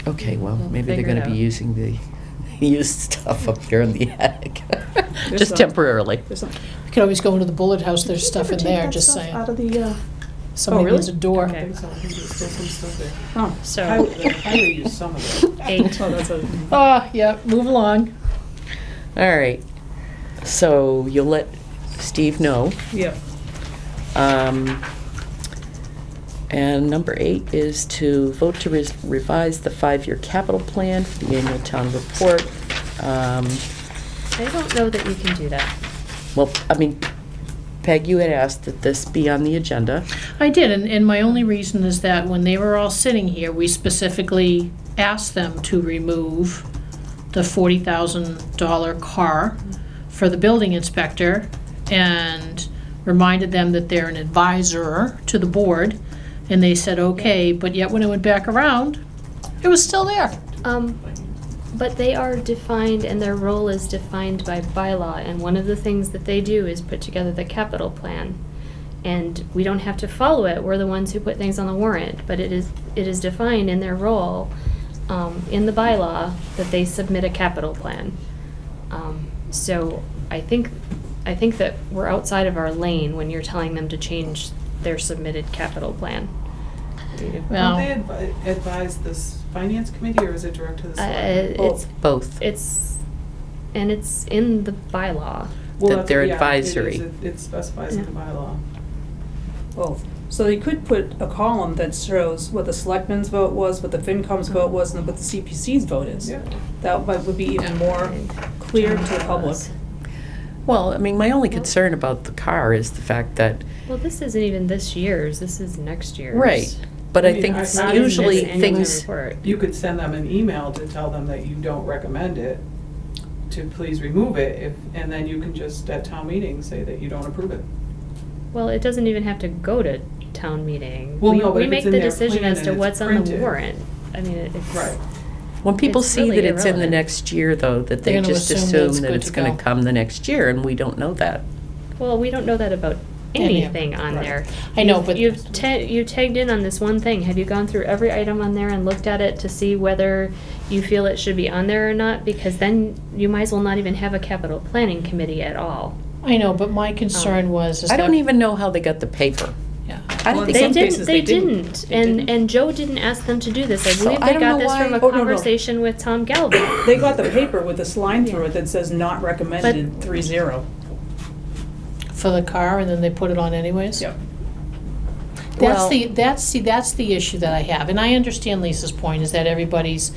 Okay, well, We'll maybe they're figure it gonna be out. using the used stuff up here in the attic. There's Just some. temporarily. There's some. We could always go into the bullet house, there's stuff in Take there, that just stuff saying. Out of the, Somebody really? needs a door. I Okay. think so. I think there's still some stuff there. oh, So, I would use some of it. 8. oh, that's a, Ah, yeah, move along. All right. So you'll let Steve know. yeah. Um, And number 8 is to vote to revise the 5-year capital plan for the annual town report. I don't know that you can do that. Well, I mean, Peg, you had asked that this be on the agenda. I did, and my only reason is that when they were all sitting here, we specifically asked them to remove the $40,000 car for the building inspector and reminded them that they're an advisor to the board, and they said, okay, but yet when it went back around, it was still there. But they are defined, and their role is defined by bylaw, and one of the things that they do is put together the capital plan. And we don't have to follow it, we're the ones who put things on the warrant, but it is defined in their role, in the bylaw, that they submit a capital plan. So I think that we're outside of our lane when you're telling them to change their submitted capital plan. Well- Don't they advise this finance committee, or is it direct to the selectmen? It's, Both. it's in the bylaw. Well, that that's- they're yeah, it advisory. is. It specifies in the bylaw. Both. So you could put a column that shows what the selectmen's vote was, what the FinCom's vote was, and what the CPC's vote is. Yeah. That would be even more clear to the public. Well, I mean, my only concern about the car is the fact that, Well, this isn't even this year's, this is next year's. right, but I I mean, think it's not in this usually annual things, report. You could send them an email to tell them that you don't recommend it, to please remove it, and then you can just, at town meeting, say that you don't approve it. Well, it doesn't even have to go to town meeting. Well, no, but We if make it's in the their decision plan as and to it's what's on the printed. warrant. I mean, it's. Right. when people It's see really that it's in the irrelevant. next year, though, that they They're gonna just assume that it's assume that good it's to gonna go. come the next year, and we don't know that. Well, we don't know that about Any of anything on right. there. I know, You've- but- you tagged in on this one thing. Have you gone through every item on there and looked at it to see whether you feel it should be on there or not? Because then you might as well not even have a capital planning committee at all. I know, but my concern was is I don't that- even know how they got the paper. Yeah. I Well, don't in think some They cases, didn't, they they didn't. didn't. They And, didn't. and Joe didn't ask them to do this. I So believe I they don't got know this why- from a Oh, no, no. conversation with Tom Galvin. They got the paper with this line through it that says not recommended 3-0. For the car, and then they put it on anyways? Yep. Well- That's the issue that I have, and I understand Lisa's point, is that everybody's,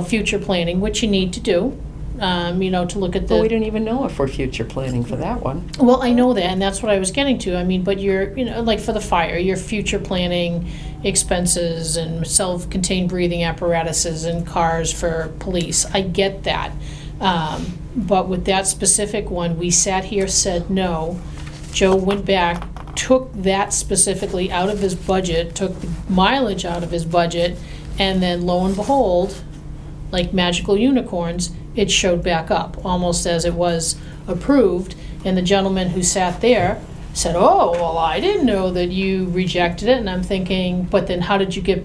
future planning, which you need to do, to look at the. But we don't even know if we're future planning for that one. Well, I know that, and that's what I was getting to. I mean, but you're, like for the fire, your future planning expenses and self-contained breathing apparatuses and cars for police. I get that. But with that specific one, we sat here, said no. Joe went back, took that specifically out of his budget, took the mileage out of his budget, and then lo and behold, like magical unicorns, it showed back up, almost as it was approved. And the gentleman who sat there said, "Oh, well, I didn't know that you rejected it." And I'm thinking, but then how did it get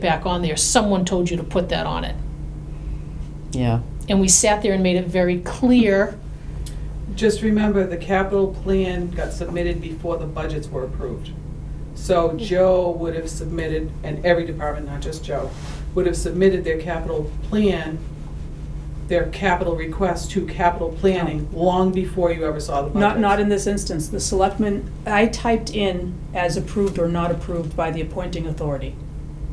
back on there? Someone told you to put that on it. Yeah. And we sat there and made it very clear. Just remember, the capital plan got submitted before the budgets were approved. So Joe would have submitted, and every department, not just Joe, would have submitted their capital plan, their capital request to capital planning long before you ever saw the budget. Not in this instance. The selectmen, I typed in as approved or not approved by the appointing authority.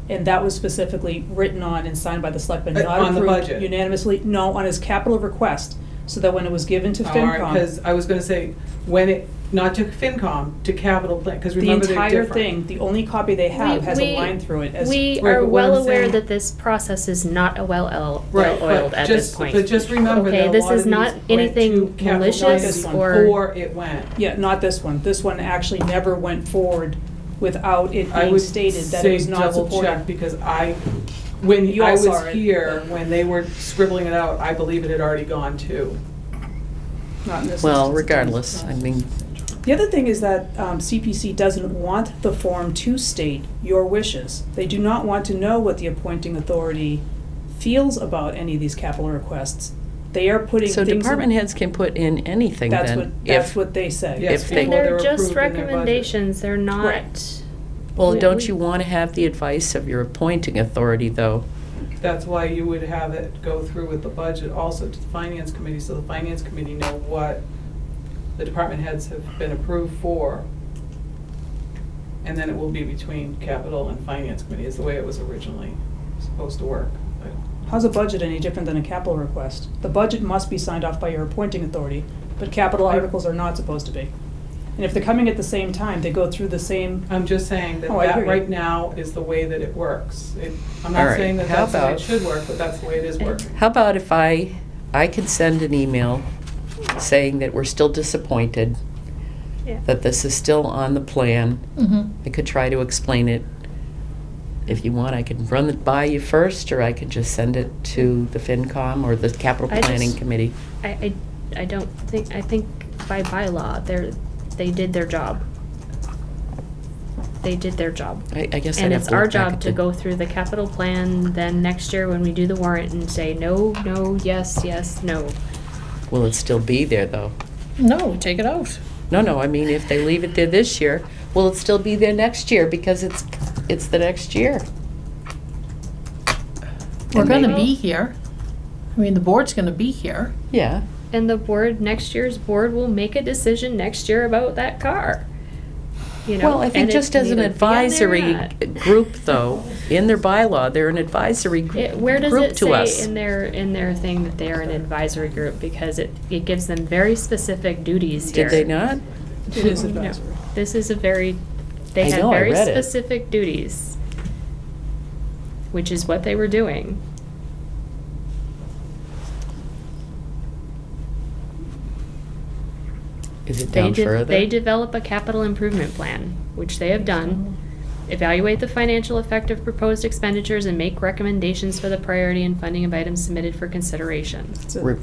And that was specifically written on and signed by the selectmen, not On the approved budget? unanimously. No, on his capital request, so that when it was given to All right, FinCom, because I was gonna say, when it, not to FinCom, to capital plan, because the remember they're entire different. thing, the only copy they have has a line through it. We Right, are but what well I'm aware saying- that this process is not Right, well-oiled but at this just, point. but just remember Okay, that a this lot is of these not went anything to capital malicious planning or- before it went. Yeah, not this one. This one actually never went forward without it I being would stated that say it was not double check, supported. because when You I all saw was it. here, when they were scribbling it out, I believe it had already gone too. Not in this Well, instance. regardless, I mean, The other thing is that CPC doesn't want the form to state your wishes. They do not want to know what the appointing authority feels about any of these capital requests. They are putting so things. department heads can put in anything That's then. that's if what they say. Yes, If they- And before they're they're just approved in their budget. recommendations, they're not. Right. Well, we- don't we- you want to have the advice of your appointing authority, though? That's why you would have it go through with the budget also to the finance committee, so the finance committee know what the department heads have been approved for. And then it will be between capital and finance committee, is the way it was originally supposed to work. But How's a budget any different than a capital request? The budget must be signed off by your appointing authority, but capital articles are not supposed to be. And if they're coming at the same time, they go through the same. I'm just saying that Oh, I hear that you. right now is the way that it works. I'm All not right, saying that how that's the way it about- should work, but that's the way it is working. How about if I could send an email saying that we're still disappointed, Yeah. that this is still on the plan. Mm-hmm. I could try to explain it. If you want, I can run it by you first, or I can just send it to the FinCom or the Capital I Planning just- Committee. I don't think, I think by bylaw, they did their job. They did their job. I guess I'd And have it's to our look back job at to the- go through the capital plan, then next year when we do the warrant and say, no, no, yes, yes, no. Will it still be there, though? No, take it out. No, I mean, if they leave it there this year, will it still be there next year? Because it's the next year. We're And gonna maybe- be here. I mean, the board's gonna be here. Yeah. And the board, next year's board will make a decision next year about that car. You know, Well, I and think it just can as an either be on there or advisory not. group, though, in their bylaw, they're an advisory Where does group it to say us. in their thing that they are an advisory group? Because it gives them very specific duties here. Did they not? It is No. advisory. This is a very, they I have know, I very read it. specific duties, which is what they were doing. Is it down further? They develop a capital improvement plan, which they have done. Evaluate the financial effect of proposed expenditures and make recommendations for the priority and funding of items submitted for consideration. That's it. Re-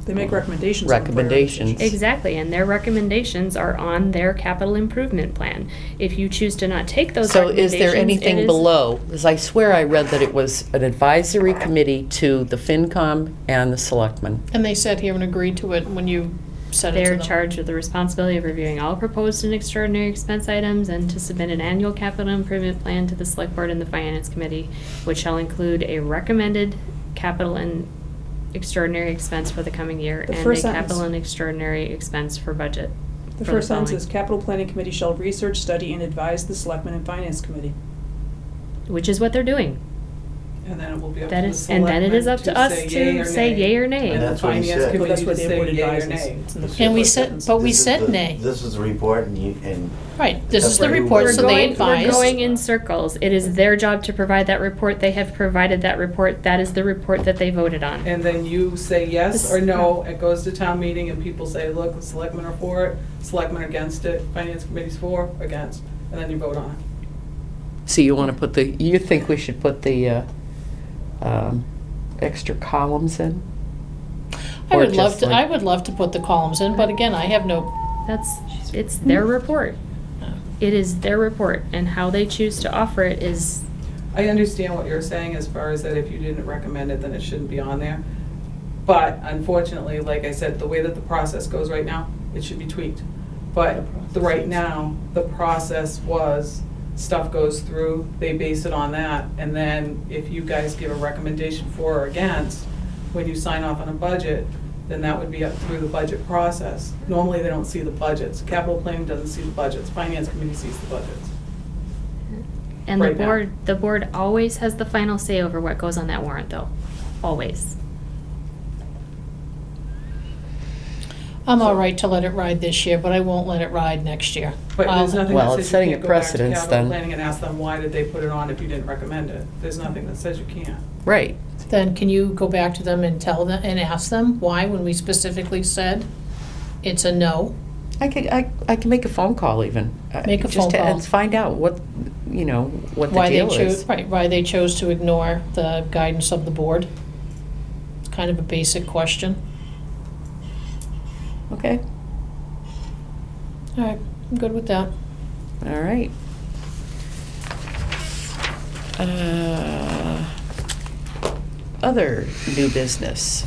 They make recommendations. on Recommendations. priorities. Exactly, and their recommendations are on their capital improvement plan. If you choose to not take those So recommendations, is there it anything is- below? Because I swear I read that it was an advisory committee to the FinCom and the Selectmen. And they sat here and agreed to it when you said it to They're them. charged with the responsibility of reviewing all proposed and extraordinary expense items and to submit an annual capital improvement plan to the Select Board and the Finance Committee, which shall include a recommended capital and extraordinary expense for the coming year The and a first sentence. capital and extraordinary expense for budget. The for first sentence following. is capital planning committee shall research, study, and advise the selectmen and finance committee. Which is what they're doing. And then it will be up to That the is, and then it is up to selectmen us yea to or say nay. yay or And nay. And the that's what he finance said. committee Well, that's to what the say board yea or advises. nay. It's in the And we first said, sentence. but we This is said the- nay. This is the report and Right, this is the That's what report, We're so they going, we're advised. going in circles. It is their job to provide that report. They have provided that report. That is the report that they voted on. And then you say yes or This- no, it goes to town meeting and people say, look, the selectmen are for it, selectmen are against it, finance committee's for, against, and then you vote on it. So you want to put you think we should put the extra columns in? I Or would love just to, like- I would love to put the columns in, but again, I have no, It's their report. It is their report, and how they choose to offer it is, I understand what you're saying as far as that if you didn't recommend it, then it shouldn't be on there. But unfortunately, like I said, the way that the process goes right now, it should be tweaked. But right now, the process was, stuff goes through, they base it on that, and then if you guys give a recommendation for or against, when you sign off on a budget, then that would be up through the budget process. Normally, they don't see the budgets. Capital planning doesn't see the budgets. Finance committee sees the budgets. and the Right now. board always has the final say over what goes on that warrant, though. Always. I'm all right to let it ride this year, but I won't let it ride next year. But there's nothing Well, that it's says setting you a can't go back to precedence capital then. planning and ask them, why did they put it on if you didn't recommend it? There's nothing that says you can't. Right. Then can you go back to them and tell them, and ask them why, when we specifically said it's a no? I can make a phone call even. Make a Just phone to- call. And find out what the Why they deal chose, is. right, why they chose to ignore the guidance of the board. It's kind of a basic question. Okay, All right, I'm good with that. all right. Other new business.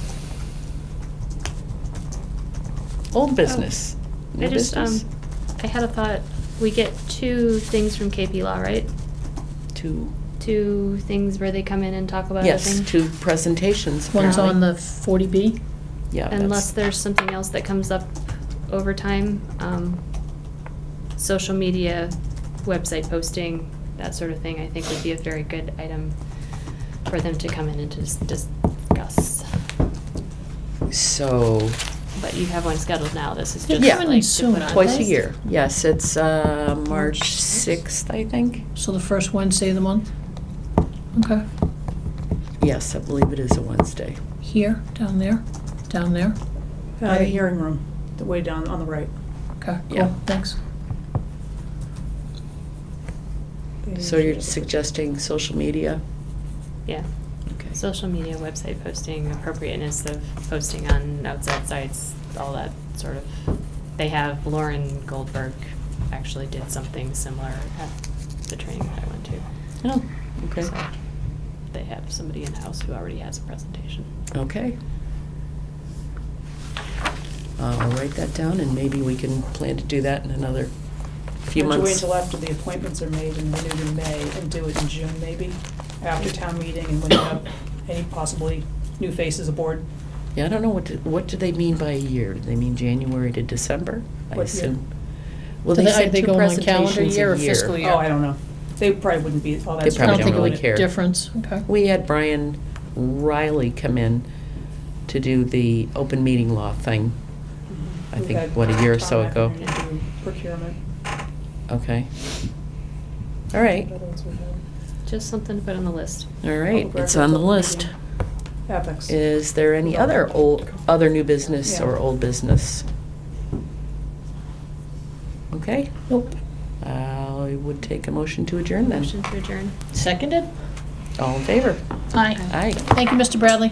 Old business. New I just, business. I had a thought. We get 2 things from KP Law, right? Two. 2 things where they come in and talk about a Yes, thing? 2 presentations. One's on apparently. the 40B. Yeah, Unless that's, there's something else that comes up over time, social media, website posting, that sort of thing, I think would be a very good item for them to come in and discuss. so, But you have one scheduled now, this is just They're Yeah. like coming in to soon, put on. twice a they? year. Yes, it's March 6th, I think. So the first Wednesday of the month? Okay. Yes, I believe it is a Wednesday. Here, down there, down there? The hearing room, the way down on the right. Okay, Yeah. cool, thanks. So you're suggesting social media? Yeah, Okay. social media, website posting, appropriateness of posting on outside sites, all that sort of. They have, Lauren Goldberg actually did something similar at the training that I went to. Oh, okay. So they have somebody in-house who already has a presentation. Okay. I'll write that down, and maybe we can plan to do that in another few Would you wait months. until after the appointments are made and renewed in May and do it in June maybe? After town meeting and when you have any possibly new faces aboard? Yeah, I don't know, what do they mean by a year? Do they mean January to December? I What year? assume. Well, Do they are said they two going on presentations calendar year a or fiscal year? Oh, I don't know. They probably wouldn't be all that. They I probably don't think it really would care. difference, okay. We had Brian Riley come in to do the open meeting law thing, I We've think, had what, a year or so Tom ago? McInerney do procurement. Okay. All right, What else we have? Just something to put on the list. all right, Public it's on the records, list. open meeting. Ethics. Is there any other new business Yeah. or old business? Okay, Nope. I would take a motion to adjourn then. Motion to adjourn. Seconded? All in favor? Aye. Aye. Thank you, Mr. Bradley.